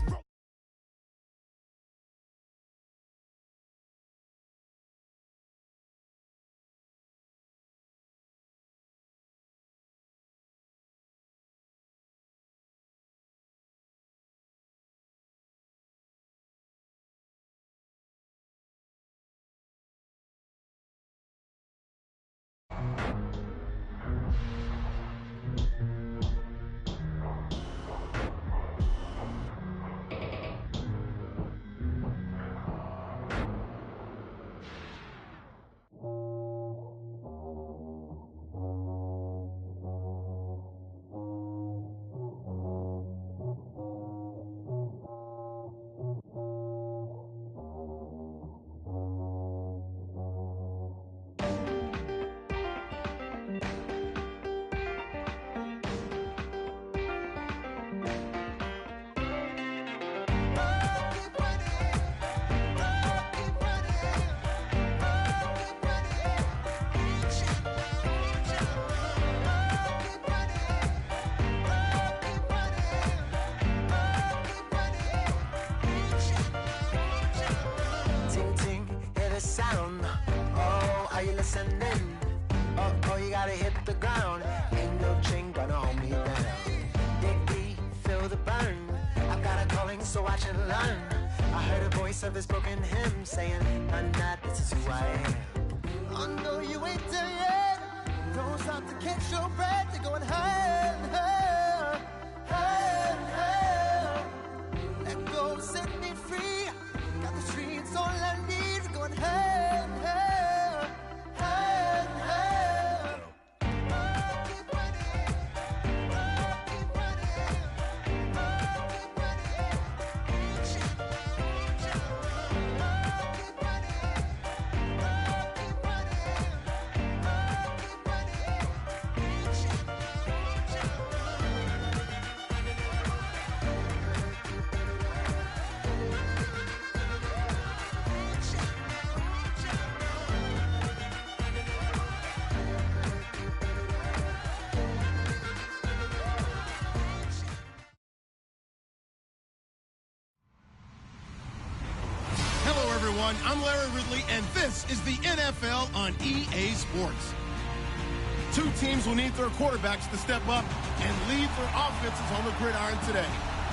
listening. Oh, you gotta hit the ground. Ain't no chain gonna hold me down. Dig deep, feel the burn. I've got a calling, so I should learn. I heard a voice of this broken hymn saying, I'm not, this is who I am. I know you ain't there yet. Don't stop to catch your breath. You're going higher, higher, higher, higher. Let go, set me free. Got the streets all I need. We're going higher, higher, higher, higher. Keep running, keep running, keep running. Reach out, reach out. Keep running, keep running, keep running. Reach out, reach out. Hello, everyone. I'm Larry Ridley, and this is the NFL on EA Sports. Two teams will need their quarterbacks to step up and lead their offenses on the gridiron today.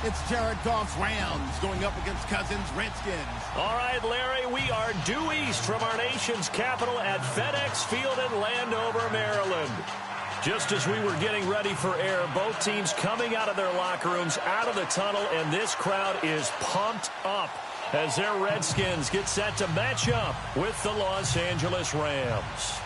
It's Jared Goff's Rams going up against Cousins' Redskins. All right, Larry, we are due east from our nation's capital at FedEx Field in Landover, Maryland. Just as we were getting ready for air, both teams coming out of their locker rooms, out of the tunnel, and this crowd is pumped up as their Redskins get set to match up with the Los Angeles Rams.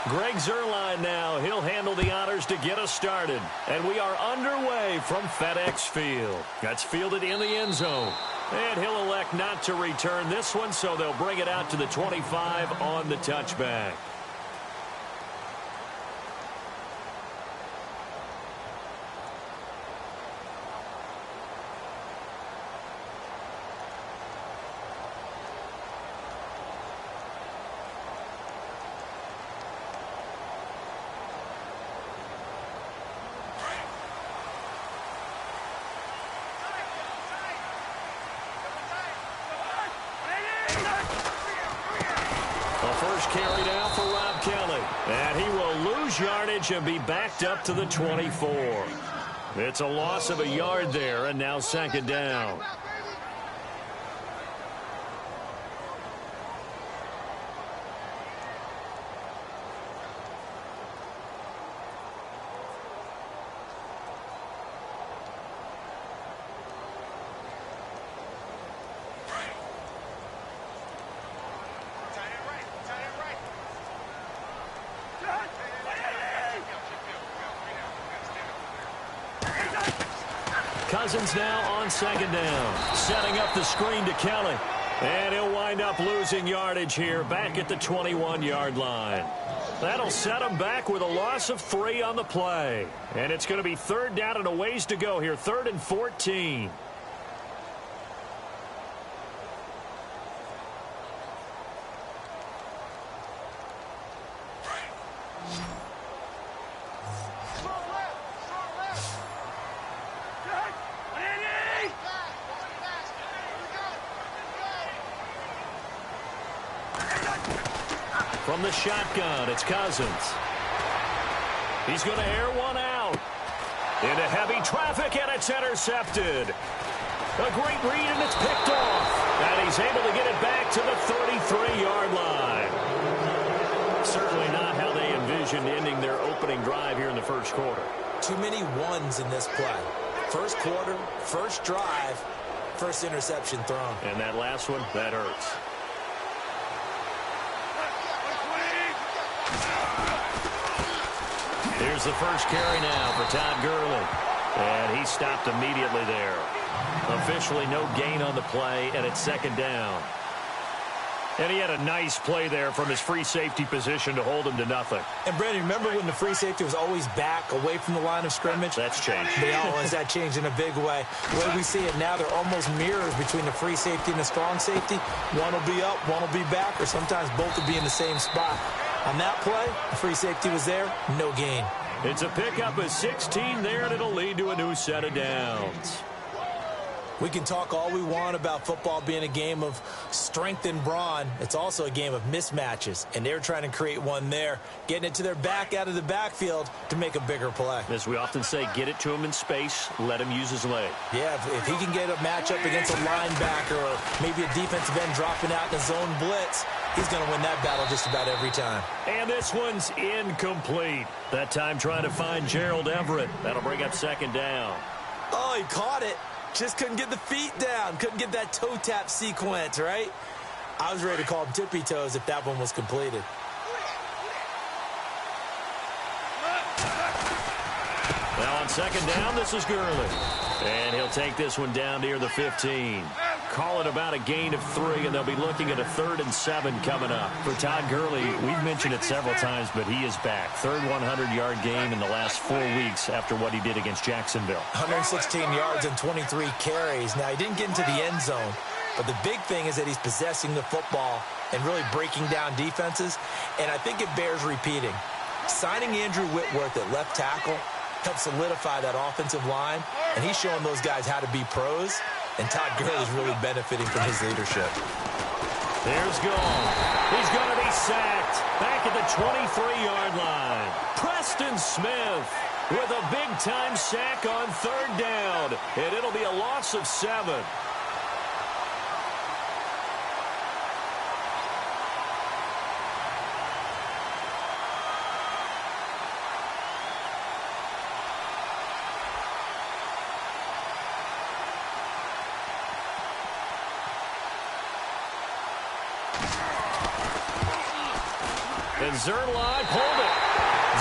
Greg Zuerlein now. He'll handle the honors to get us started. And we are underway from FedEx Field. That's fielded in the end zone. And he'll elect not to return this one, so they'll bring it out to the 25 on the touchback. first carry now for Rob Kelly. And he will lose yardage and be backed up to the 24. It's a loss of a yard there, and now second down. Cousins now on second down. Setting up the screen to Kelly. And he'll wind up losing yardage here back at the 21-yard line. That'll set him back with a loss of 3 on the play. And it's going to be third down and a ways to go here. 3rd and 14. From the shotgun, it's Cousins. He's going to air one out. Into heavy traffic, and it's intercepted. A great read, and it's picked off. And he's able to get it back to the 33-yard line. Certainly not how they envisioned ending their opening drive here in the first quarter. Too many ones in this play. First quarter, first drive, first interception thrown. And that last one, that hurts. Here's the first carry now for Todd Gurley. And he stopped immediately there. Officially no gain on the play, and it's second down. And he had a nice play there from his free safety position to hold him to nothing. And, Brandon, remember when the free safety was always back away from the line of scrimmage? That's changed. They always that changed in a big way. The way we see it now, they're almost mirrors between the free safety and the strong safety. One will be up, one will be back, or sometimes both will be in the same spot. On that play, the free safety was there, no gain. It's a pickup of 16 there, and it'll lead to a new set of downs. We can talk all we want about football being a game of strength and brawn. It's also a game of mismatches, and they're trying to create one there, getting it to their back out of the backfield to make a bigger play. As we often say, get it to him in space, let him use his leg. Yeah, if he can get a matchup against a linebacker or maybe a defensive end dropping out in a zone blitz, he's going to win that battle just about every time. And this one's incomplete. That time trying to find Gerald Everett. That'll bring up second down. Oh, he caught it. Just couldn't get the feet down. Couldn't get that toe tap sequence, right? I was ready to call him tippy toes if that one was completed. Now on second down, this is Gurley. And he'll take this one down near the 15. Call it about a gain of 3, and they'll be looking at a 3rd and 7 coming up. For Todd Gurley, we've mentioned it several times, but he is back. Third 100-yard game in the last 4 weeks after what he did against Jacksonville. 116 yards and 23 carries. Now, he didn't get into the end zone, but the big thing is that he's possessing the football and really breaking down defenses, and I think it bears repeating. Signing Andrew Whitworth at left tackle helps solidify that offensive line, and he's showing those guys how to be pros. And Todd Gurley's really benefiting from his leadership. There's Gone. He's going to be sacked back at the 23-yard line. Preston Smith with a big-time sack on 3rd down. And it'll be a loss of 7. And Zerline pulled it.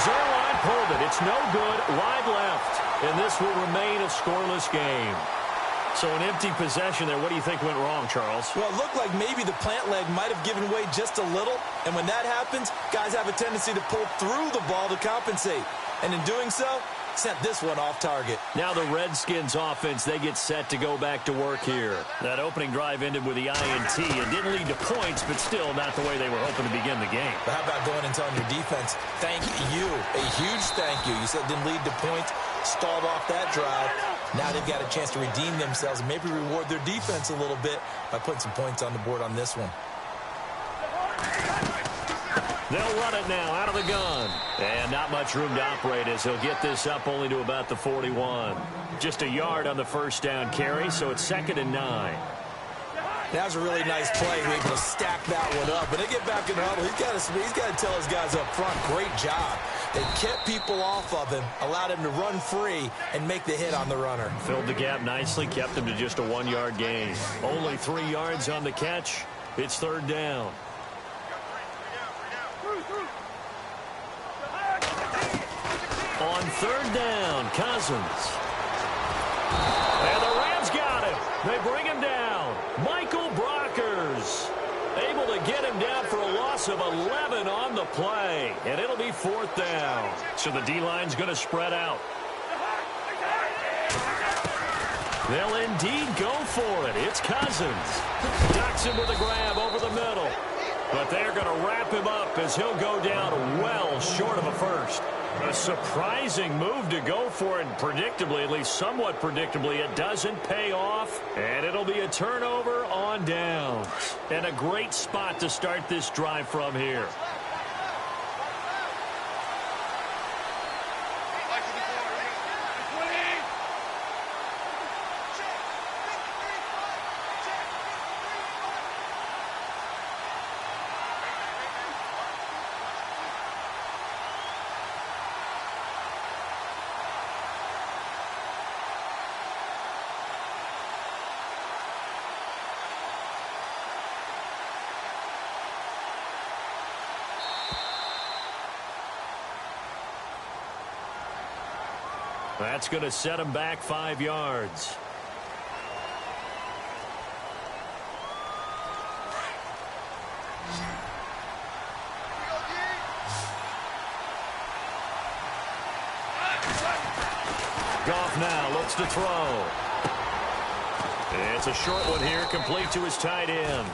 Zerline pulled it. It's no good. Wide left. And this will remain a scoreless game. So an empty possession there. What do you think went wrong, Charles? Well, it looked like maybe the plant leg might have given way just a little. And when that happens, guys have a tendency to pull through the ball to compensate. And in doing so, sent this one off target. Now the Redskins offense, they get set to go back to work here. That opening drive ended with the INT. It didn't lead to points, but still not the way they were hoping to begin the game. But how about going and telling your defense, thank you, a huge thank you. You said it didn't lead to points, stalled off that drive. Now they've got a chance to redeem themselves and maybe reward their defense a little bit by putting some points on the board on this one. They'll run it now out of the gun. And not much room to operate as he'll get this up only to about the 41. Just a yard on the first down carry, so it's 2nd and 9. That was a really nice play. We're able to stack that one up. But they get back in the huddle. He's got to tell his guys up front, great job. They kept people off of him, allowed him to run free, and make the hit on the runner. Filled the gap nicely, kept him to just a 1-yard gain. Only 3 yards on the catch. It's 3rd down. On 3rd down, Cousins. And the Rams got him. They bring him down. Michael Brockers able to get him down for a loss of 11 on the play. And it'll be 4th down. So the D-line's going to spread out. They'll indeed go for it. It's Cousins. Ducks him with a grab over the middle. But they're going to wrap him up as he'll go down well short of a first. A surprising move to go for it, and predictably, at least somewhat predictably, it doesn't pay off, and it'll be a turnover on downs. And a great spot to start this drive from here. That's going to set him back 5 yards. Goff now looks to throw. It's a short one here, complete to his tight end.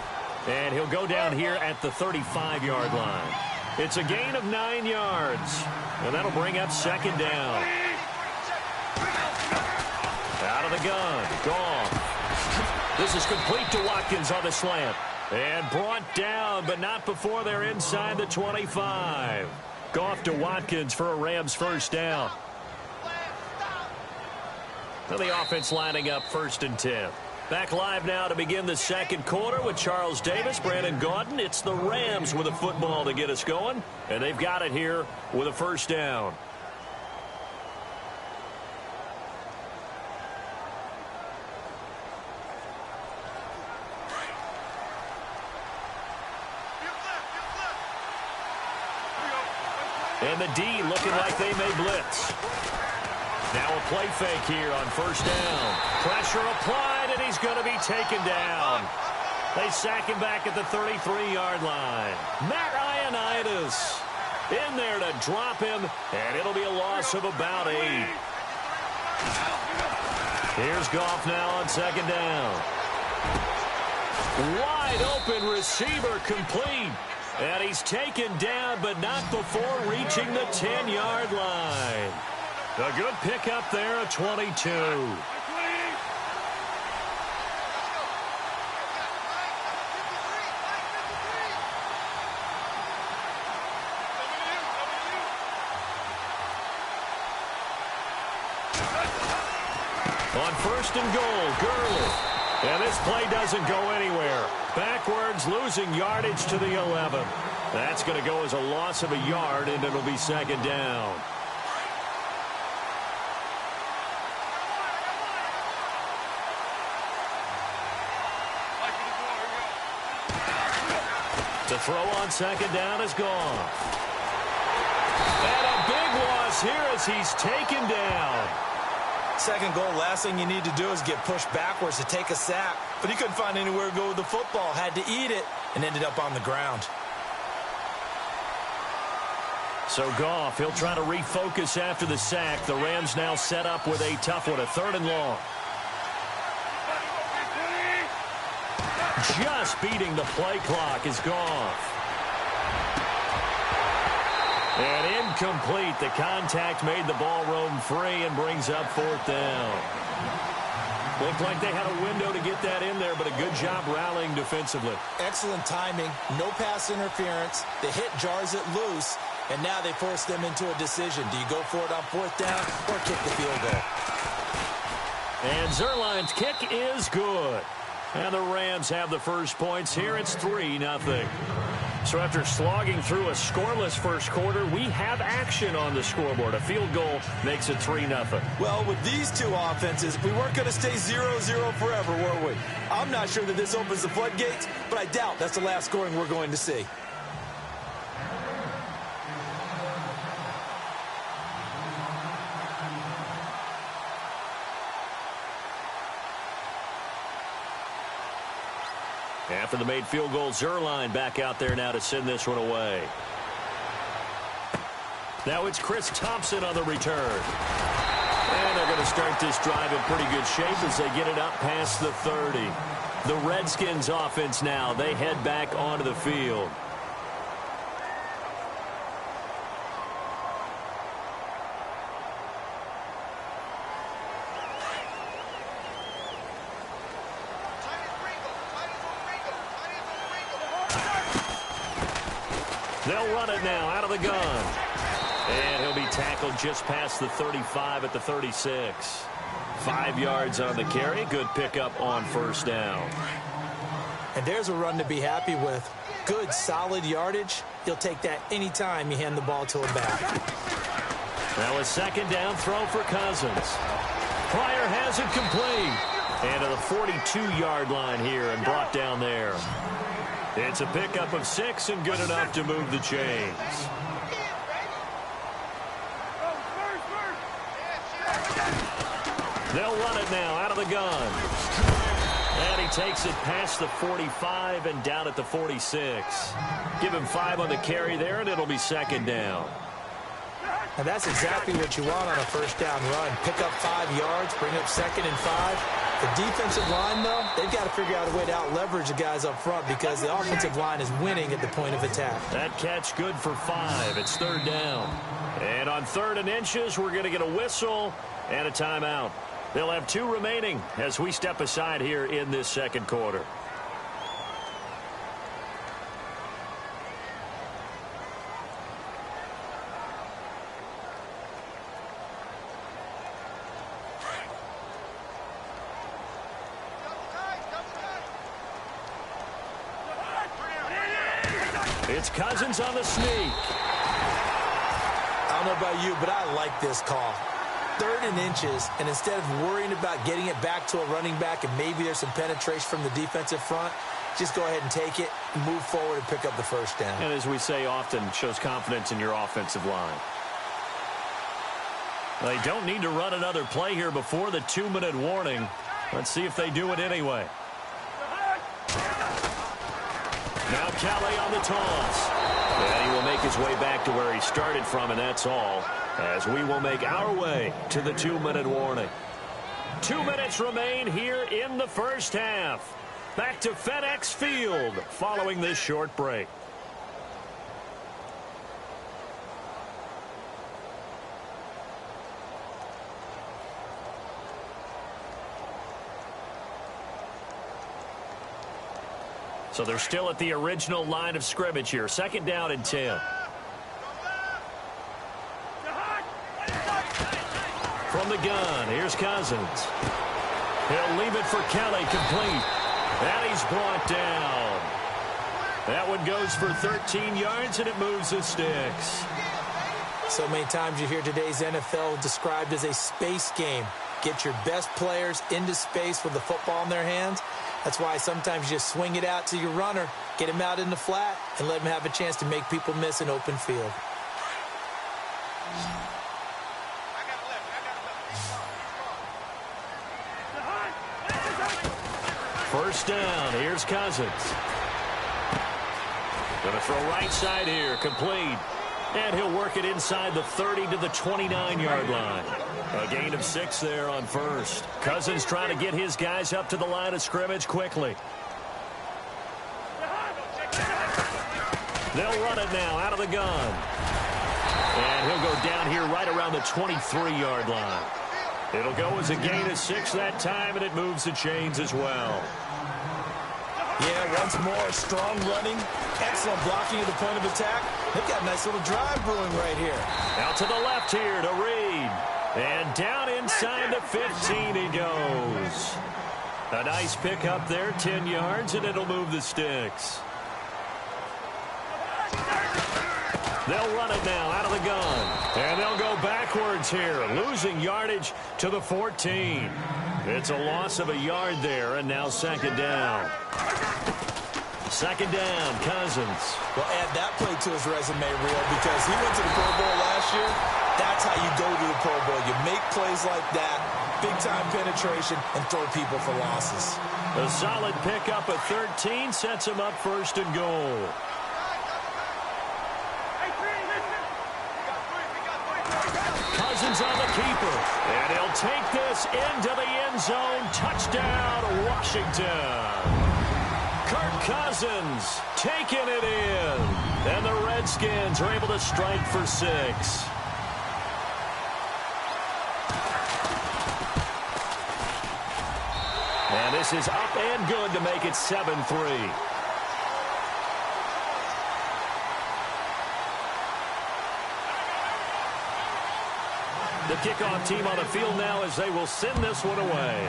And he'll go down here at the 35-yard line. It's a gain of 9 yards. And that'll bring up 2nd down. Out of the gun, Goff. This is complete to Watkins on the slant. And brought down, but not before they're inside the 25. Goff to Watkins for a Rams first down. Now the offense lining up 1st and 10. Back live now to begin the 2nd quarter with Charles Davis, Brandon Gaudin. It's the Rams with a football to get us going, and they've got it here with a first down. And the D looking like they may blitz. Now a play fake here on first down. Pressure applied, and he's going to be taken down. They sack him back at the 33-yard line. Matt Ioannidis in there to drop him, and it'll be a loss of about 8. Here's Goff now on 2nd down. Wide open receiver complete. And he's taken down, but not before reaching the 10-yard line. A good pickup there at 22. On 1st and goal, Gurley. And this play doesn't go anywhere. Backwards, losing yardage to the 11. That's going to go as a loss of a yard, and it'll be 2nd down. The throw on 2nd down is gone. And a big loss here as he's taken down. 2nd goal, last thing you need to do is get pushed backwards to take a sack. But he couldn't find anywhere to go with the football. Had to eat it and ended up on the ground. So Goff, he'll try to refocus after the sack. The Rams now set up with a tough one, a 3rd and long. Just beating the play clock is Goff. And incomplete. The contact made the ball roam free and brings up 4th down. Looked like they had a window to get that in there, but a good job rallying defensively. Excellent timing, no pass interference. The hit jars it loose, and now they force them into a decision. Do you go for it on fourth down or kick the field goal? And Zerline's kick is good. And the Rams have the first points here. It's 3-0. So after slogging through a scoreless first quarter, we have action on the scoreboard. A field goal makes it 3-0. Well, with these two offenses, we weren't going to stay 0-0 forever, were we? I'm not sure that this opens the floodgates, but I doubt that's the last scoring we're going to see. After the made field goal, Zerline back out there now to send this one away. Now it's Chris Thompson on the return. And they're going to start this drive in pretty good shape as they get it up past the 30. The Redskins offense now, they head back onto the field. They'll run it now out of the gun. And he'll be tackled just past the 35 at the 36. 5 yards on the carry. Good pickup on first down. And there's a run to be happy with. Good, solid yardage. He'll take that anytime you hand the ball to a back. Now a second down throw for Cousins. Pryor has it complete. And to the 42-yard line here and brought down there. It's a pickup of 6 and good enough to move the chains. They'll run it now out of the gun. And he takes it past the 45 and down at the 46. Give him 5 on the carry there, and it'll be second down. And that's exactly what you want on a first down run. Pick up 5 yards, bring up 2nd and 5. The defensive line, though, they've got to figure out a way to out-leverage the guys up front because the offensive line is winning at the point of attack. That catch good for 5. It's third down. And on 3rd and inches, we're going to get a whistle and a timeout. They'll have 2 remaining as we step aside here in this second quarter. It's Cousins on the sneak. I don't know about you, but I like this call. 3rd and inches, and instead of worrying about getting it back to a running back and maybe there's some penetration from the defensive front, just go ahead and take it, move forward, and pick up the first down. And as we say often, shows confidence in your offensive line. They don't need to run another play here before the 2-minute warning. Let's see if they do it anyway. Now Kelly on the toss. And he will make his way back to where he started from, and that's all, as we will make our way to the 2-minute warning. 2 minutes remain here in the first half. Back to FedEx Field following this short break. So they're still at the original line of scrimmage here. 2nd down and 10. From the gun, here's Cousins. He'll leave it for Kelly, complete. And he's brought down. That one goes for 13 yards, and it moves the sticks. So many times you hear today's NFL described as a space game. Get your best players into space with the football in their hands. That's why sometimes you just swing it out to your runner, get him out in the flat, and let him have a chance to make people miss an open field. First down, here's Cousins. Gonna throw right side here, complete. And he'll work it inside the 30 to the 29-yard line. A gain of 6 there on first. Cousins trying to get his guys up to the line of scrimmage quickly. They'll run it now out of the gun. And he'll go down here right around the 23-yard line. It'll go as a gain of 6 that time, and it moves the chains as well. Yeah, once more, strong running, excellent blocking at the point of attack. They've got a nice little drive brewing right here. Out to the left here to Reed. And down inside the 15 he goes. A nice pick up there, 10 yards, and it'll move the sticks. They'll run it now out of the gun. And they'll go backwards here, losing yardage to the 14. It's a loss of a yard there, and now second down. Second down, Cousins. Well, add that play to his resume, Real, because he went to the Pro Bowl last year. That's how you go to the Pro Bowl. You make plays like that, big-time penetration, and throw people for losses. A solid pickup of 13 sets him up first and goal. Cousins on the keeper, and he'll take this into the end zone. Touchdown, Washington. Kirk Cousins taking it in, and the Redskins are able to strike for 6. And this is up and good to make it 7-3. The kickoff team on the field now as they will send this one away.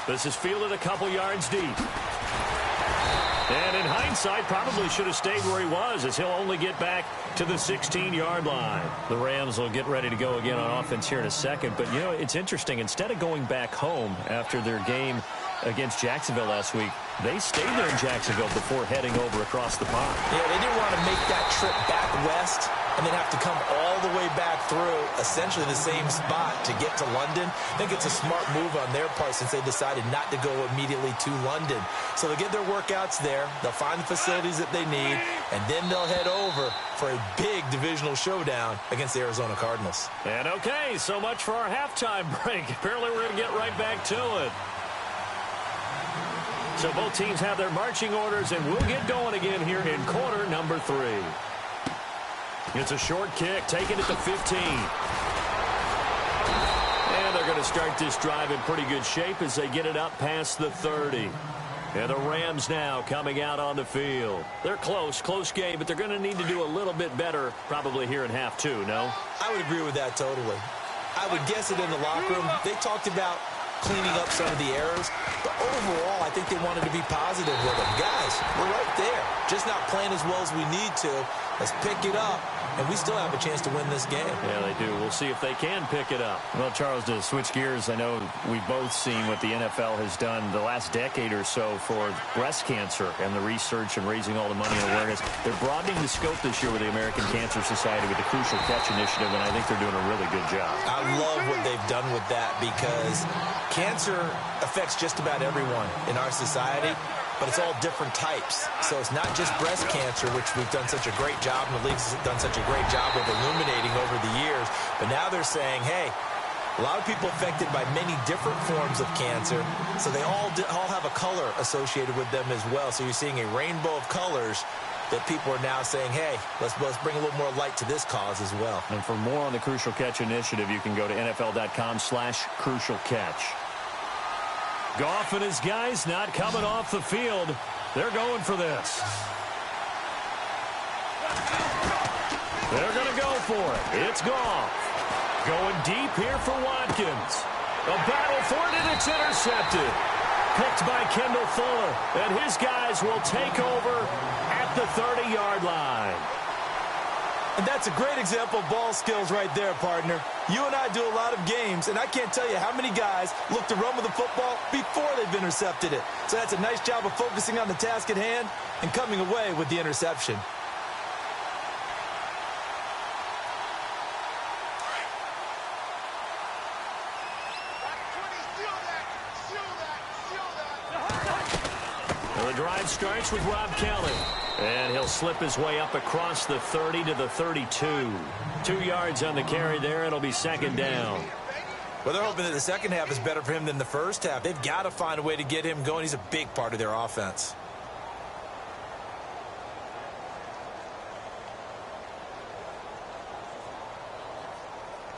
This is fielded a couple yards deep. And in hindsight, probably should have stayed where he was, as he'll only get back to the 16-yard line. The Rams will get ready to go again on offense here in a second. But, you know, it's interesting. Instead of going back home after their game against Jacksonville last week, they stayed there in Jacksonville before heading over across the pond. Yeah, they didn't want to make that trip back west and then have to come all the way back through essentially the same spot to get to London. I think it's a smart move on their part since they decided not to go immediately to London. So they'll get their workouts there, they'll find the facilities that they need, and then they'll head over for a big divisional showdown against the Arizona Cardinals. And okay, so much for our halftime break. Apparently we're going to get right back to it. So both teams have their marching orders, and we'll get going again here in quarter number 3. It's a short kick, taking it to 15. And they're going to start this drive in pretty good shape as they get it up past the 30. And the Rams now coming out on the field. They're close game, but they're going to need to do a little bit better probably here in half 2, no? I would agree with that totally. I would guess it in the locker room. They talked about cleaning up some of the errors, but overall, I think they wanted to be positive with them. Guys, we're right there. Just not playing as well as we need to. Let's pick it up, and we still have a chance to win this game. Yeah, they do. We'll see if they can pick it up. Well, Charles, to switch gears, I know we've both seen what the NFL has done the last decade or so for breast cancer and the research and raising all the money and awareness. They're broadening the scope this year with the American Cancer Society with the Crucial Catch Initiative, and I think they're doing a really good job. I love what they've done with that because cancer affects just about everyone in our society, but it's all different types. So it's not just breast cancer, which we've done such a great job, and the league's done such a great job of illuminating over the years. But now they're saying, hey, a lot of people affected by many different forms of cancer, so they all have a color associated with them as well. So you're seeing a rainbow of colors that people are now saying, hey, let's bring a little more light to this cause as well. And for more on the Crucial Catch Initiative, you can go to NFL.com/crucialcatch. Goff and his guys not coming off the field. They're going for this. They're going to go for it. It's Goff. Going deep here for Watkins. A battle for it, and it's intercepted. Picked by Kendall Fuller. And his guys will take over at the 30-yard line. And that's a great example of ball skills right there, partner. You and I do a lot of games, and I can't tell you how many guys look to run with the football before they've intercepted it. So that's a nice job of focusing on the task at hand and coming away with the interception. Well, the drive starts with Rob Kelly. And he'll slip his way up across the 30 to the 32. 2 yards on the carry there. It'll be second down. Well, they're hoping that the second half is better for him than the first half. They've got to find a way to get him going. He's a big part of their offense.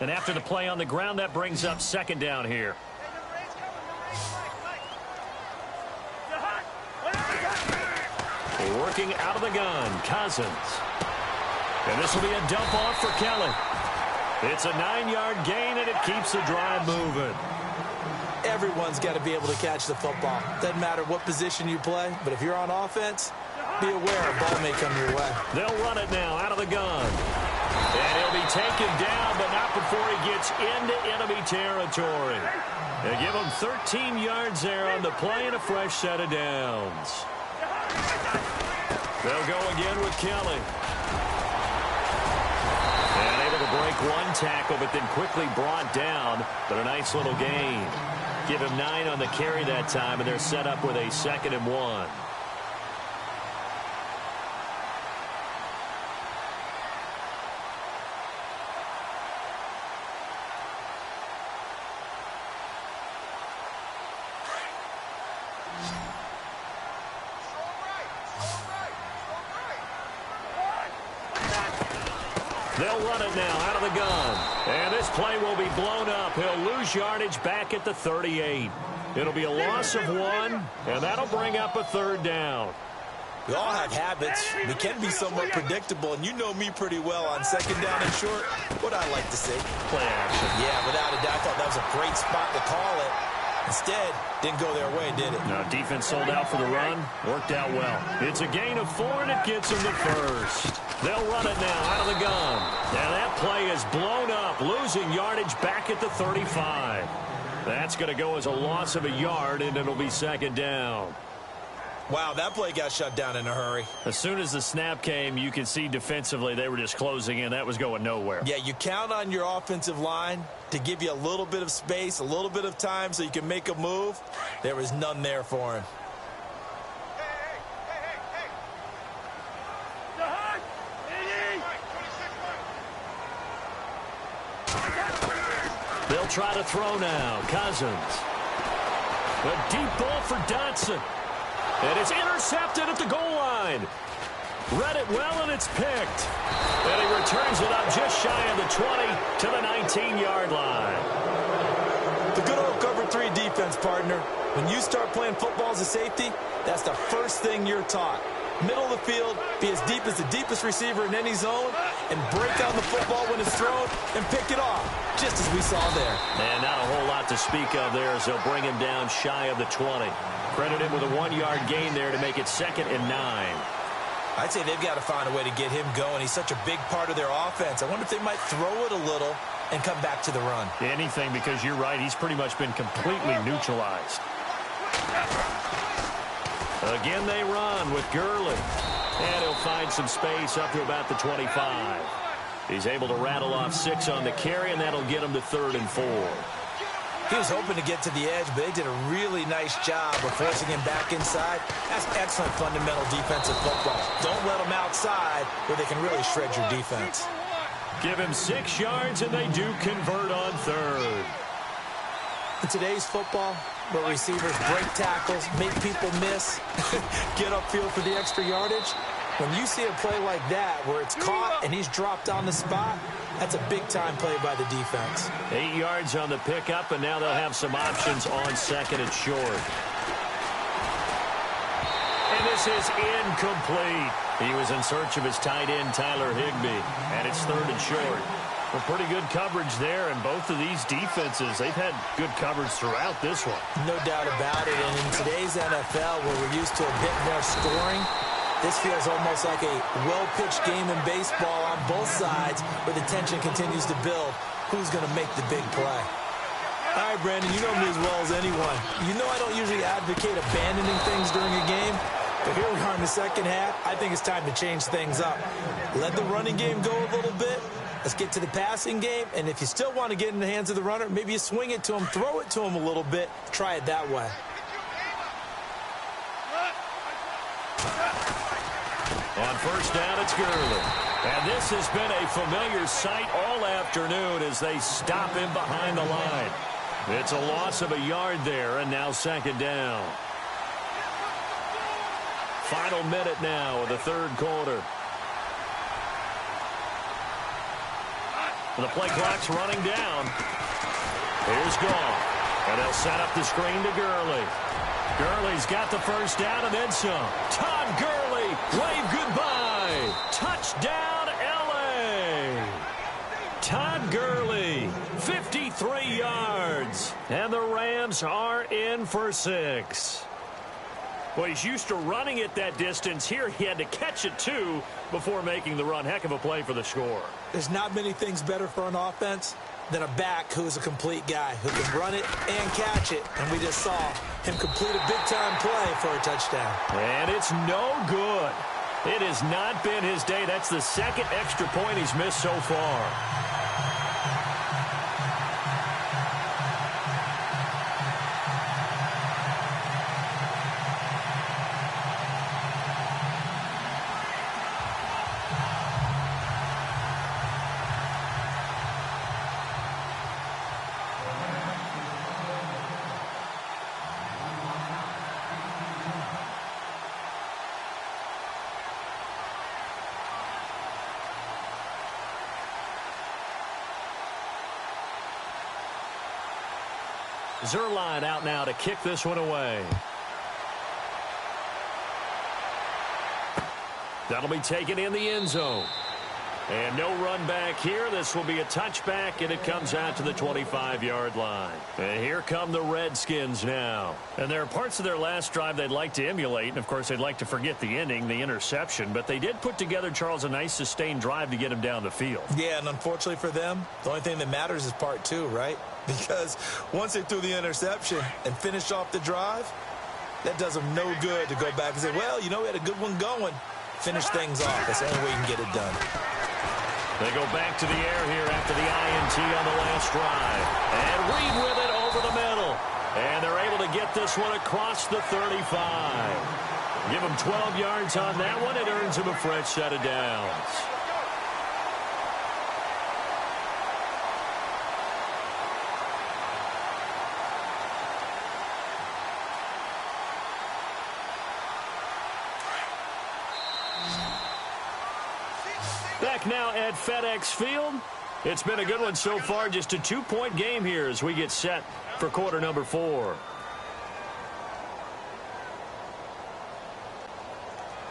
And after the play on the ground, that brings up second down here. Working out of the gun, Cousins. And this will be a dump off for Kelly. It's a 9-yard gain, and it keeps the drive moving. Everyone's got to be able to catch the football. Doesn't matter what position you play, but if you're on offense, be aware a ball may come your way. They'll run it now out of the gun. And he'll be taken down, but not before he gets into enemy territory. They give him 13 yards there on the play and a fresh set of downs. They'll go again with Kelly. And able to break one tackle, but then quickly brought down. But a nice little gain. Give him 9 on the carry that time, and they're set up with a 2nd and 1. They'll run it now out of the gun. And this play will be blown up. He'll lose yardage back at the 38. It'll be a loss of 1, and that'll bring up a 3rd down. We all have habits. We can be somewhat predictable, and you know me pretty well on 2nd down and short. What I like to see. Play action. Yeah, without a doubt. I thought that was a great spot to call it. Instead, didn't go their way, did it? No, defense sold out for the run. Worked out well. It's a gain of 4, and it gets them the first. They'll run it now out of the gun. And that play is blown up, losing yardage back at the 35. That's going to go as a loss of a yard, and it'll be 2nd down. Wow, that play got shut down in a hurry. As soon as the snap came, you can see defensively they were just closing in. That was going nowhere. Yeah, you count on your offensive line to give you a little bit of space, a little bit of time so you can make a move. There was none there for him. They'll try to throw now. Cousins. A deep ball for Dotson. And it's intercepted at the goal line. Read it well, and it's picked. And he returns it up just shy of the 20 to the 19-yard line. The good old cover 3 defense, partner. When you start playing football as a safety, that's the first thing you're taught. Middle of the field, be as deep as the deepest receiver in any zone, and break on the football when it's thrown and pick it off, just as we saw there. And not a whole lot to speak of there as they'll bring him down shy of the 20. Credit him with a 1-yard gain there to make it 2nd and 9. I'd say they've got to find a way to get him going. He's such a big part of their offense. I wonder if they might throw it a little and come back to the run. Anything, because you're right. He's pretty much been completely neutralized. Again, they run with Gurley. And he'll find some space up to about the 25. He's able to rattle off 6 on the carry, and that'll get him to 3rd and 4. He was hoping to get to the edge, but they did a really nice job of forcing him back inside. That's excellent fundamental defensive football. Don't let them outside where they can really shred your defense. Give him 6 yards, and they do convert on 3rd. In today's football, where receivers break tackles, make people miss, get upfield for the extra yardage, when you see a play like that where it's caught and he's dropped on the spot, that's a big-time play by the defense. 8 yards on the pickup, and now they'll have some options on 2nd and short. And this is incomplete. He was in search of his tight end, Tyler Higbee, and it's 3rd and short. Well, pretty good coverage there, and both of these defenses, they've had good coverage throughout this one. No doubt about it, and in today's NFL, where we're used to a bit more scoring, this feels almost like a well-pitched game in baseball on both sides where the tension continues to build. Who's going to make the big play? All right, Brandon, you know me as well as anyone. You know I don't usually advocate abandoning things during a game, but here we are in the second half. I think it's time to change things up. Let the running game go a little bit. Let's get to the passing game, and if you still want to get in the hands of the runner, maybe you swing it to him, throw it to him a little bit, try it that way. On 1st down, it's Gurley. And this has been a familiar sight all afternoon as they stop him behind the line. It's a loss of a yard there, and now 2nd down. Final minute now of the 3rd quarter. The play clock's running down. Here's Goff. And they'll set up the screen to Gurley. Gurley's got the first down and then some. Todd Gurley, wave goodbye. Touchdown, L.A. Todd Gurley, 53 yards. And the Rams are in for 6. Well, he's used to running it that distance. Here he had to catch it, too, before making the run. Heck of a play for the score. There's not many things better for an offense than a back who's a complete guy who can run it and catch it. And we just saw him complete a big-time play for a touchdown. And it's no good. It has not been his day. That's the second extra point he's missed so far. Zerline out now to kick this one away. That'll be taken in the end zone. And no run back here. This will be a touchback, and it comes out to the 25-yard line. And here come the Redskins now. And there are parts of their last drive they'd like to emulate. And, of course, they'd like to forget the ending, the interception. But they did put together, Charles, a nice sustained drive to get him down the field. Yeah, and unfortunately for them, the only thing that matters is part 2, right? Because once they threw the interception and finished off the drive, that does them no good to go back and say, well, you know, we had a good one going. Finish things off. That's the only way you can get it done. They go back to the air here after the INT on the last drive. And Reed with it over the middle. And they're able to get this one across the 35. Give them 12 yards on that one. It earns them a fresh set of downs. Back now at FedEx Field. It's been a good one so far. Just a 2-point game here as we get set for quarter number 4.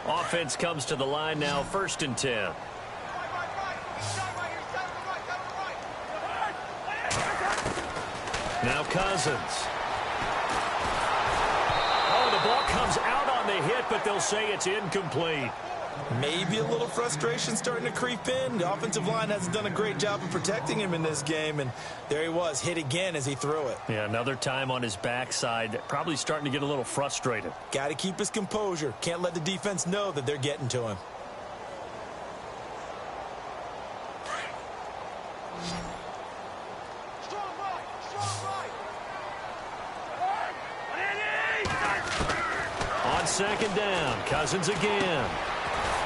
Offense comes to the line now, 1st and 10. Now Cousins. Oh, the ball comes out on the hit, but they'll say it's incomplete. Maybe a little frustration starting to creep in. The offensive line hasn't done a great job of protecting him in this game, and there he was, hit again as he threw it. Yeah, another time on his backside, probably starting to get a little frustrated. Got to keep his composure. Can't let the defense know that they're getting to him. On 2nd down, Cousins again.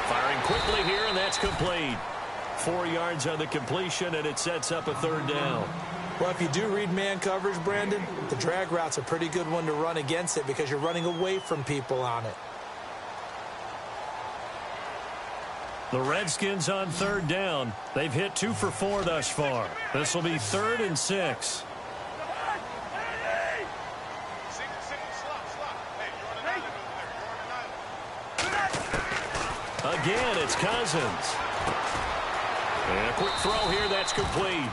Firing quickly here, and that's complete. 4 yards on the completion, and it sets up a 3rd down. Well, if you do read man coverage, Brandon, the drag route's a pretty good one to run against it because you're running away from people on it. The Redskins on 3rd down. They've hit 2 for 4 thus far. This will be 3rd and 6. Again, it's Cousins. And a quick throw here, that's complete.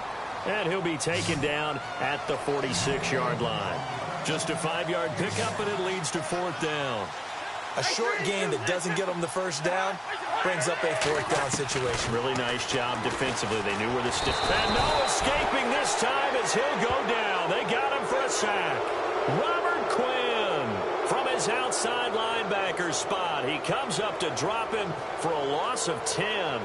And he'll be taken down at the 46-yard line. Just a 5-yard pickup, and it leads to 4th down. A short gain that doesn't get them the 1st down brings up a 4th down situation. Really nice job defensively. They knew where the stiff. And no escaping this time as he'll go down. They got him for a sack. Robert Quinn from his outside linebacker spot. He comes up to drop him for a loss of 10.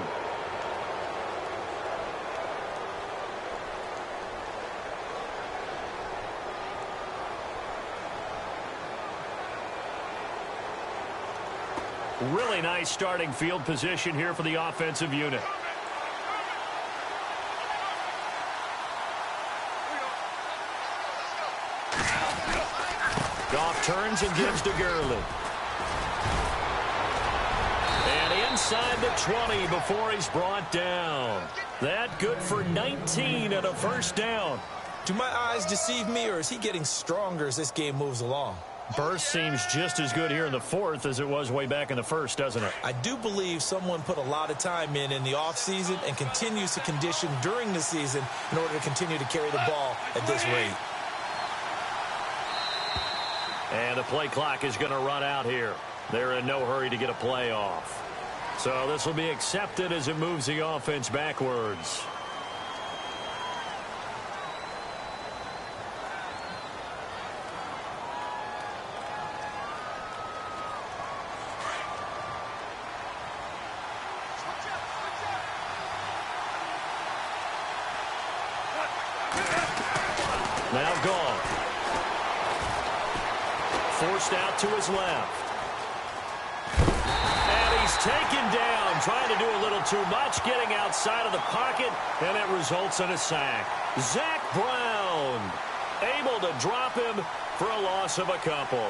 Really nice starting field position here for the offensive unit. Goff turns and gives to Gurley. And inside the 20 before he's brought down. That good for 19 and a first down. Do my eyes deceive me, or is he getting stronger as this game moves along? Burst seems just as good here in the fourth as it was way back in the first, doesn't it? I do believe someone put a lot of time in the offseason and continues to condition during the season in order to continue to carry the ball at this rate. And the play clock is going to run out here. They're in no hurry to get a play off. So this will be accepted as it moves the offense backwards. Now gone. Forced out to his left. And he's taken down, trying to do a little too much, getting outside of the pocket, and it results in a sack. Zach Brown able to drop him for a loss of a couple.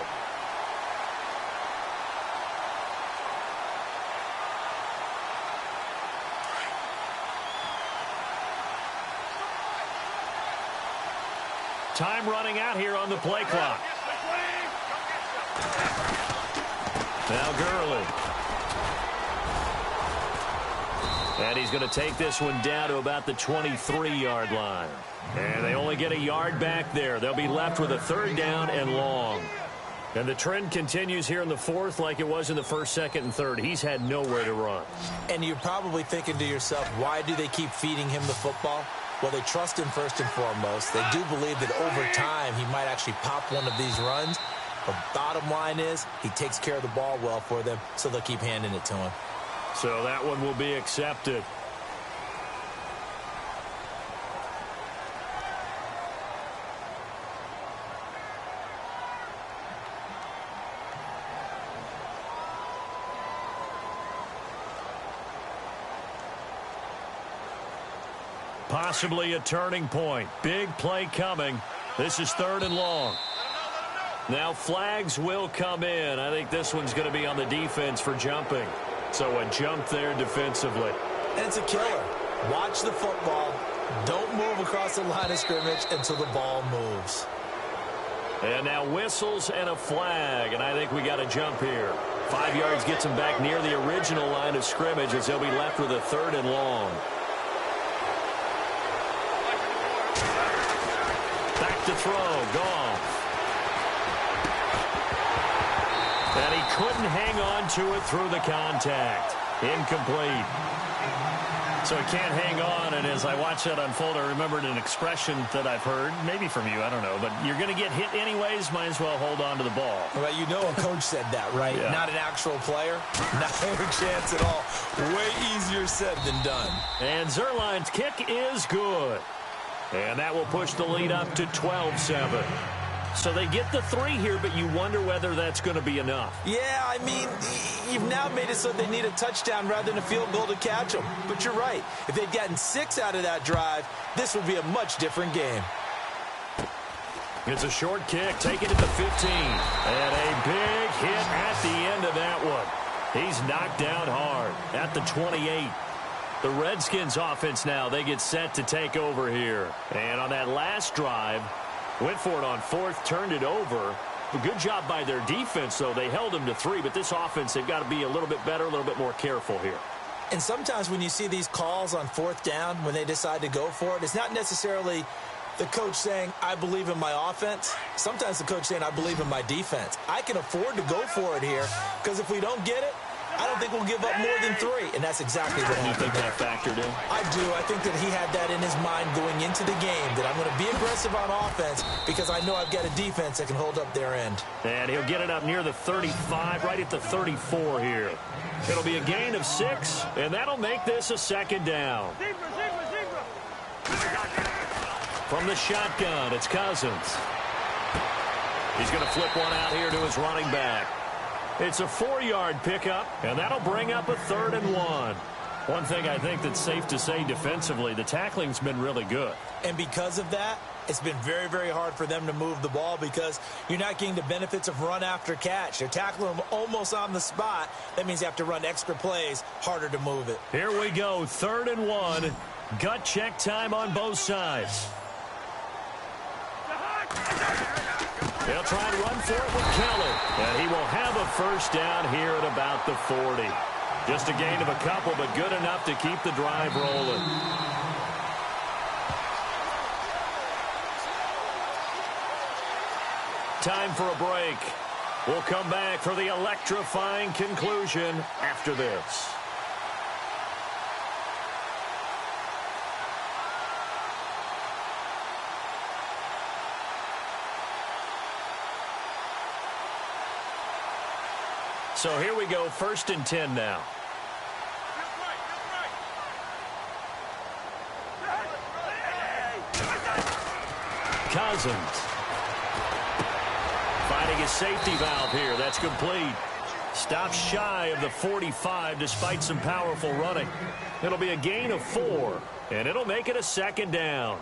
Time running out here on the play clock. Now Gurley. And he's going to take this one down to about the 23-yard line. And they only get a yard back there. They'll be left with a third down and long. And the trend continues here in the fourth like it was in the first, second, and third. He's had nowhere to run. And you're probably thinking to yourself, why do they keep feeding him the football? Well, they trust him first and foremost. They do believe that over time he might actually pop one of these runs. But bottom line is he takes care of the ball well for them, so they'll keep handing it to him. So that one will be accepted. Possibly a turning point. Big play coming. This is third and long. Now flags will come in. I think this one's going to be on the defense for jumping. So a jump there defensively. And it's a killer. Watch the football. Don't move across the line of scrimmage until the ball moves. And now whistles and a flag. And I think we got a jump here. 5 yards gets them back near the original line of scrimmage as they'll be left with a third and long. Back to throw. Goff. And he couldn't hang on to it through the contact. Incomplete. So he can't hang on, and as I watched that unfold, I remembered an expression that I've heard, maybe from you, I don't know, but you're going to get hit anyways, might as well hold on to the ball. Well, you know a coach said that, right? Yeah. Not an actual player. Not a chance at all. Way easier said than done. And Zerline's kick is good. And that will push the lead up to 12-7. So they get the 3 here, but you wonder whether that's going to be enough. Yeah, I mean, you've now made it so they need a touchdown rather than a field goal to catch them. But you're right. If they'd gotten 6 out of that drive, this would be a much different game. It's a short kick, taken at the 15. And a big hit at the end of that one. He's knocked down hard at the 28. The Redskins offense now, they get set to take over here. And on that last drive, went for it on fourth, turned it over. A good job by their defense, though. They held them to 3, but this offense, they've got to be a little bit better, a little bit more careful here. And sometimes when you see these calls on fourth down, when they decide to go for it, it's not necessarily the coach saying, I believe in my offense. Sometimes the coach saying, I believe in my defense. I can afford to go for it here, because if we don't get it, I don't think we'll give up more than 3, and that's exactly what happened. You think that factored in? I do. I think that he had that in his mind going into the game, that I'm going to be aggressive on offense because I know I've got a defense that can hold up their end. And he'll get it up near the 35, right at the 34 here. It'll be a gain of 6, and that'll make this a second down. From the shotgun, it's Cousins. He's going to flip one out here to his running back. It's a 4-yard pickup, and that'll bring up a 3rd and 1. One thing I think that's safe to say defensively, the tackling's been really good. And because of that, it's been very, very hard for them to move the ball because you're not getting the benefits of run after catch. They're tackling them almost on the spot. That means you have to run extra plays, harder to move it. Here we go, 3rd and 1. Gut check time on both sides. They'll try and run for it with Kelly. And he will have a first down here at about the 40. Just a gain of a couple, but good enough to keep the drive rolling. Time for a break. We'll come back for the electrifying conclusion after this. So here we go, 1st and 10 now. Cousins. Finding a safety valve here. That's complete. Stops shy of the 45 despite some powerful running. It'll be a gain of 4, and it'll make it a 2nd down.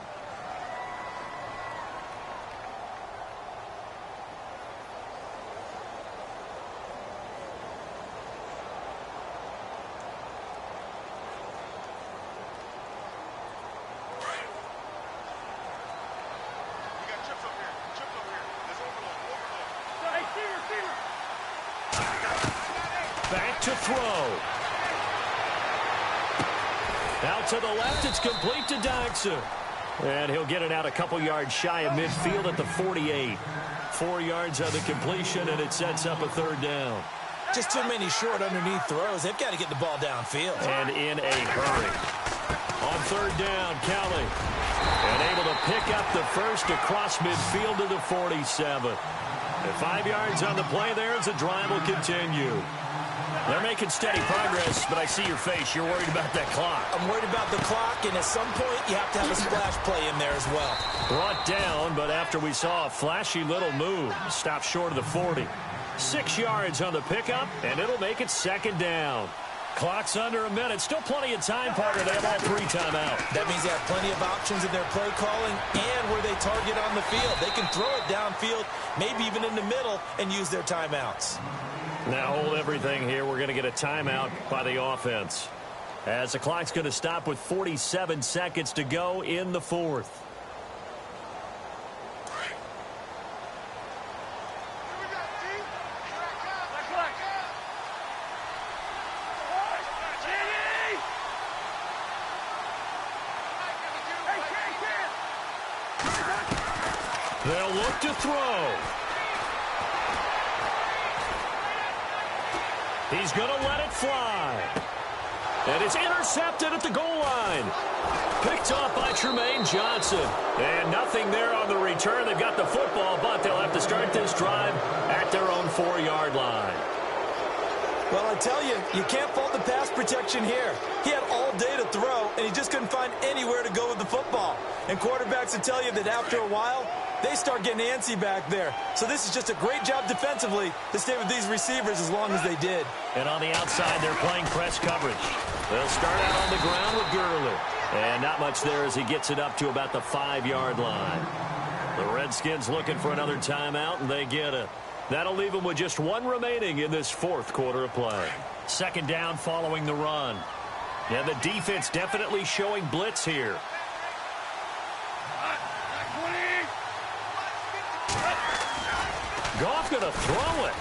Back to throw. Out to the left, it's complete to Dykson. And he'll get it out a couple yards shy of midfield at the 48. 4 yards on the completion, and it sets up a 3rd down. Just too many short underneath throws. They've got to get the ball downfield. And in a hurry. On 3rd down, Kelly. And able to pick up the first across midfield to the 47. And 5 yards on the play there as the drive will continue. They're making steady progress, but I see your face. You're worried about that clock. I'm worried about the clock, and at some point, you have to have a splash play in there as well. Brought down, but after we saw a flashy little move, stopped short of the 40. 6 yards on the pickup, and it'll make it 2nd down. Clock's under a minute. Still plenty of time, partner. They have all 3 timeouts. That means they have plenty of options in their play calling and where they target on the field. They can throw it downfield, maybe even in the middle, and use their timeouts. Now hold everything here. We're going to get a timeout by the offense, as the clock's going to stop with 47 seconds to go in the 4th. They'll look to throw. He's going to let it fly. And it's intercepted at the goal line. Picked off by Tremaine Johnson. And nothing there on the return. They've got the football, but they'll have to start this drive at their own 4-yard line. Well, I tell you, you can't fault the pass protection here. He had all day to throw, and he just couldn't find anywhere to go with the football. And quarterbacks will tell you that after a while, they start getting antsy back there. So this is just a great job defensively to stay with these receivers as long as they did. And on the outside, they're playing press coverage. They'll start out on the ground with Gurley. And not much there as he gets it up to about the 5-yard line. The Redskins looking for another timeout, and they get it. That'll leave them with just 1 remaining in this 4th quarter of play. 2nd down following the run. And the defense definitely showing blitz here. Goff going to throw it.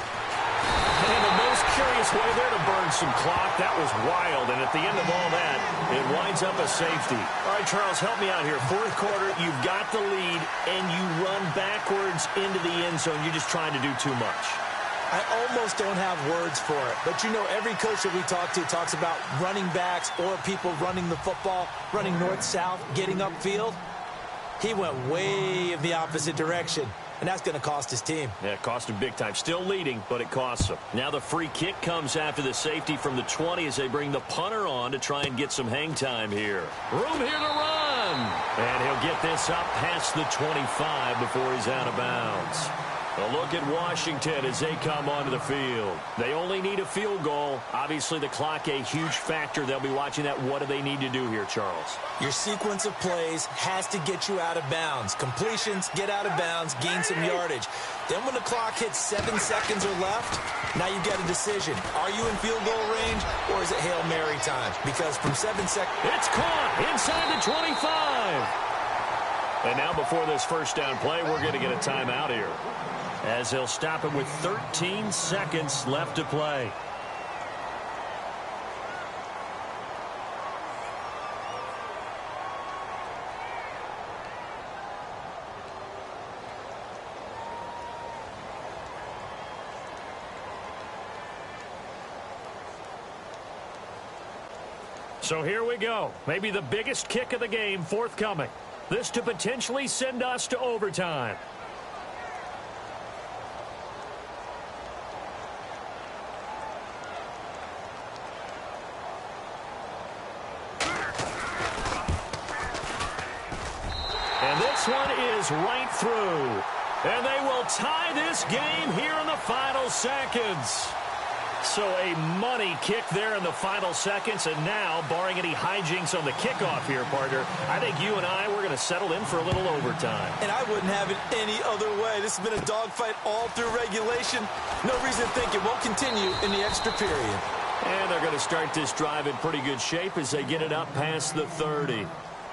And the most curious way there to burn some clock. That was wild. And at the end of all that, it winds up a safety. All right, Charles, help me out here. 4th quarter, you've got the lead, and you run backwards into the end zone. You're just trying to do too much. I almost don't have words for it. But, you know, every coach that we talk to talks about running backs or people running the football, running north-south, getting upfield. He went way in the opposite direction. And that's going to cost his team. Yeah, it cost him big time. Still leading, but it costs him. Now the free kick comes after the safety from the 20 as they bring the punter on to try and get some hang time here. Room here to run. And he'll get this up past the 25 before he's out of bounds. A look at Washington as they come onto the field. They only need a field goal. Obviously, the clock a huge factor. They'll be watching that. What do they need to do here, Charles? Your sequence of plays has to get you out of bounds. Completions, get out of bounds, gain some yardage. Then when the clock hits 7 seconds or left, now you've got a decision. Are you in field goal range, or is it Hail Mary time? Because from 7 seconds... It's caught inside the 25. And now before this first down play, we're going to get a timeout here, as they'll stop it with 13 seconds left to play. So here we go. Maybe the biggest kick of the game forthcoming. This to potentially send us to overtime. And this one is right through. And they will tie this game here in the final seconds. So a money kick there in the final seconds. And now, barring any hijinks on the kickoff here, partner, I think you and I, we're going to settle in for a little overtime. And I wouldn't have it any other way. This has been a dogfight all through regulation. No reason to think it won't continue in the extra period. And they're going to start this drive in pretty good shape as they get it up past the 30.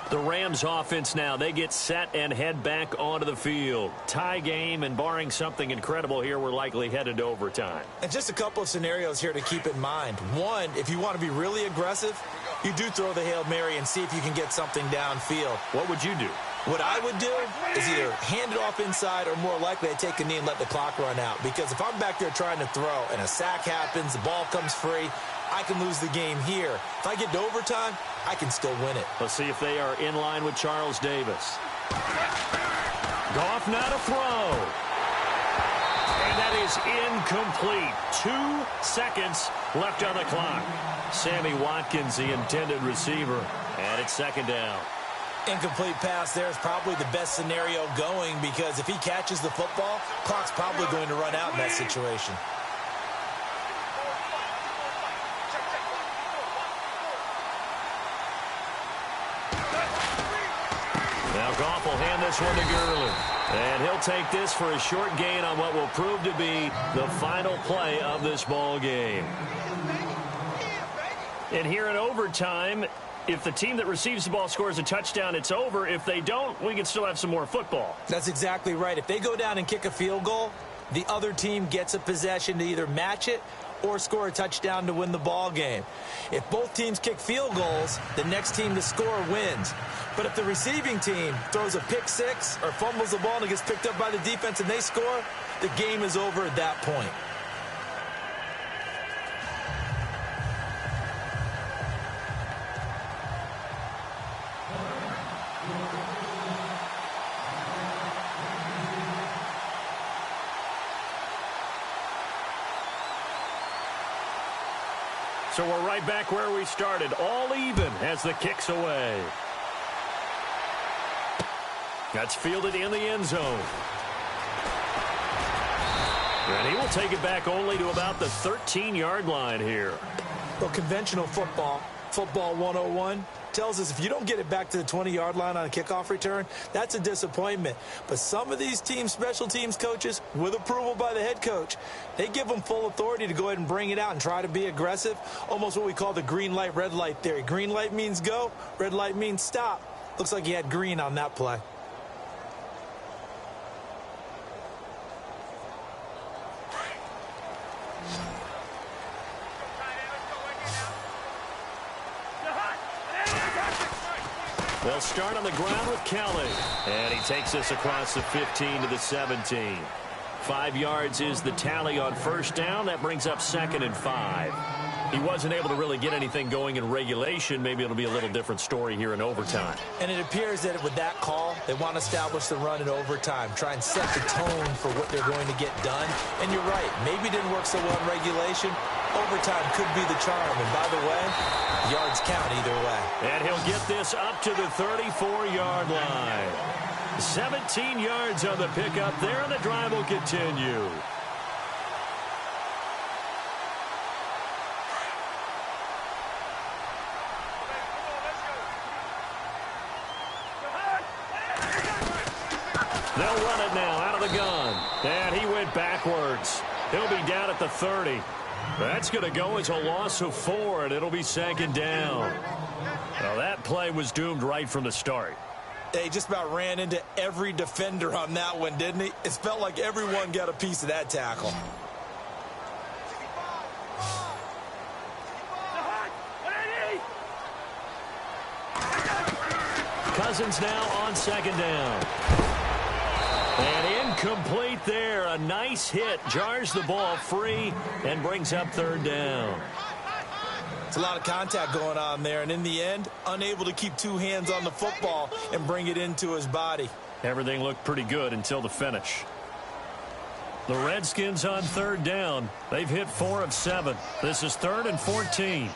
The Rams offense now, they get set and head back onto the field. Tie game, and barring something incredible here, we're likely headed to overtime. And just a couple of scenarios here to keep in mind. One, if you want to be really aggressive, you do throw the Hail Mary and see if you can get something downfield. What would you do? What I would do is either hand it off inside, or more likely I take a knee and let the clock run out. Because if I'm back there trying to throw and a sack happens, the ball comes free, I can lose the game here. If I get to overtime, I can still win it. Let's see if they are in line with Charles Davis. Goff now to throw. And that is incomplete. 2 seconds left on the clock. Sammy Watkins, the intended receiver. And it's second down. Incomplete pass there is probably the best scenario going, because if he catches the football, clock's probably going to run out in that situation. Now Goff will hand this one to Gurley. And he'll take this for a short gain on what will prove to be the final play of this ball game. And here in overtime, if the team that receives the ball scores a touchdown, it's over. If they don't, we can still have some more football. That's exactly right. If they go down and kick a field goal, the other team gets a possession to either match it or score a touchdown to win the ball game. If both teams kick field goals, the next team to score wins. But if the receiving team throws a pick six or fumbles the ball and it gets picked up by the defense and they score, the game is over at that point. So we're right back where we started, all even as the kick's away. That's fielded in the end zone. And he will take it back only to about the 13-yard line here. Well, conventional football 101, tells us if you don't get it back to the 20-yard line on a kickoff return, that's a disappointment. But some of these teams, special teams coaches, with approval by the head coach, they give them full authority to go ahead and bring it out and try to be aggressive, almost what we call the green light, red light theory. Green light means go, red light means stop. Looks like he had green on that play. They'll start on the ground with Kelly. And he takes this across the 15 to the 17. 5 yards is the tally on first down. That brings up 2nd and 5. He wasn't able to really get anything going in regulation. Maybe it'll be a little different story here in overtime. And it appears that with that call, they want to establish the run in overtime, try and set the tone for what they're going to get done. And you're right, maybe it didn't work so well in regulation. Overtime could be the charm. And by the way, yards count either way. And he'll get this up to the 34-yard line. 17 yards on the pickup there, and the drive will continue. They'll run it now out of the gun. And he went backwards. He'll be down at the 30. That's going to go as a loss of 4, and it'll be second down. Well, that play was doomed right from the start. He just about ran into every defender on that one, didn't he? It felt like everyone got a piece of that tackle. Cousins now on second down. And incomplete there. A nice hit. Jars the ball free and brings up third down. It's a lot of contact going on there, and in the end, unable to keep two hands on the football and bring it into his body. Everything looked pretty good until the finish. The Redskins on third down. They've hit 4 of 7. This is 3rd and 14.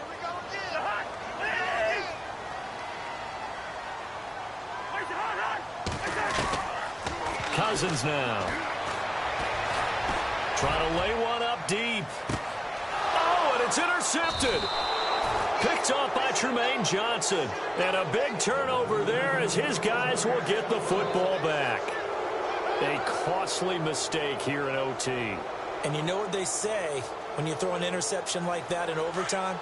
Cousins now. Trying to lay one up deep. Oh, and it's intercepted. Picked off by Tremaine Johnson. And a big turnover there as his guys will get the football back. A costly mistake here in OT. And you know what they say, when you throw an interception like that in overtime,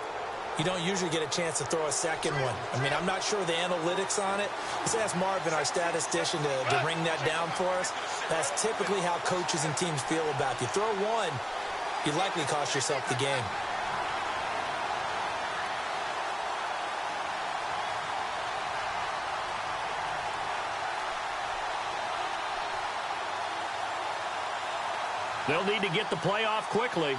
you don't usually get a chance to throw a second one. I mean, I'm not sure the analytics on it. Let's ask Marvin, our statistician, to ring that down for us. That's typically how coaches and teams feel about it. If you throw one, you likely cost yourself the game. They'll need to get the play off quickly.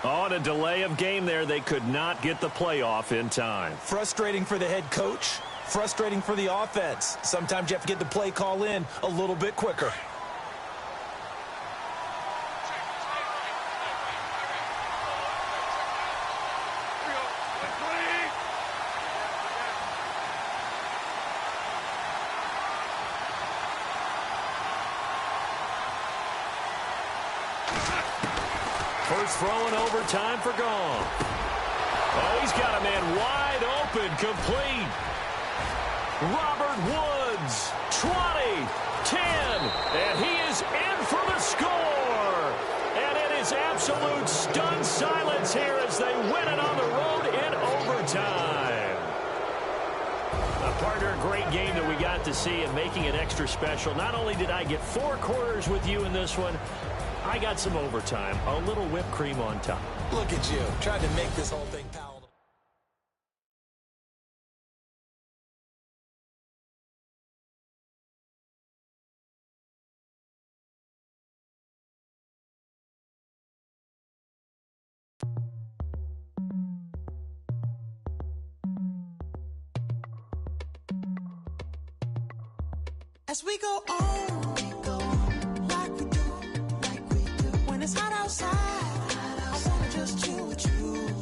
On a delay of game there, they could not get the play off in time. Frustrating for the head coach, frustrating for the offense. Sometimes you have to get the play call in a little bit quicker. First throw in overtime for gone. Oh, he's got a man wide open, complete. Robert Woods, 20, 10, and he is in for the score. And it is absolute stunned silence here as they win it on the road in overtime. A partner, a great game that we got to see and making it extra special. Not only did I get 4 quarters with you in this one, I got some overtime, a little whipped cream on top. Look at you, trying to make this whole thing palatable. As we go on. When it's hot outside, I wanna just chill with you.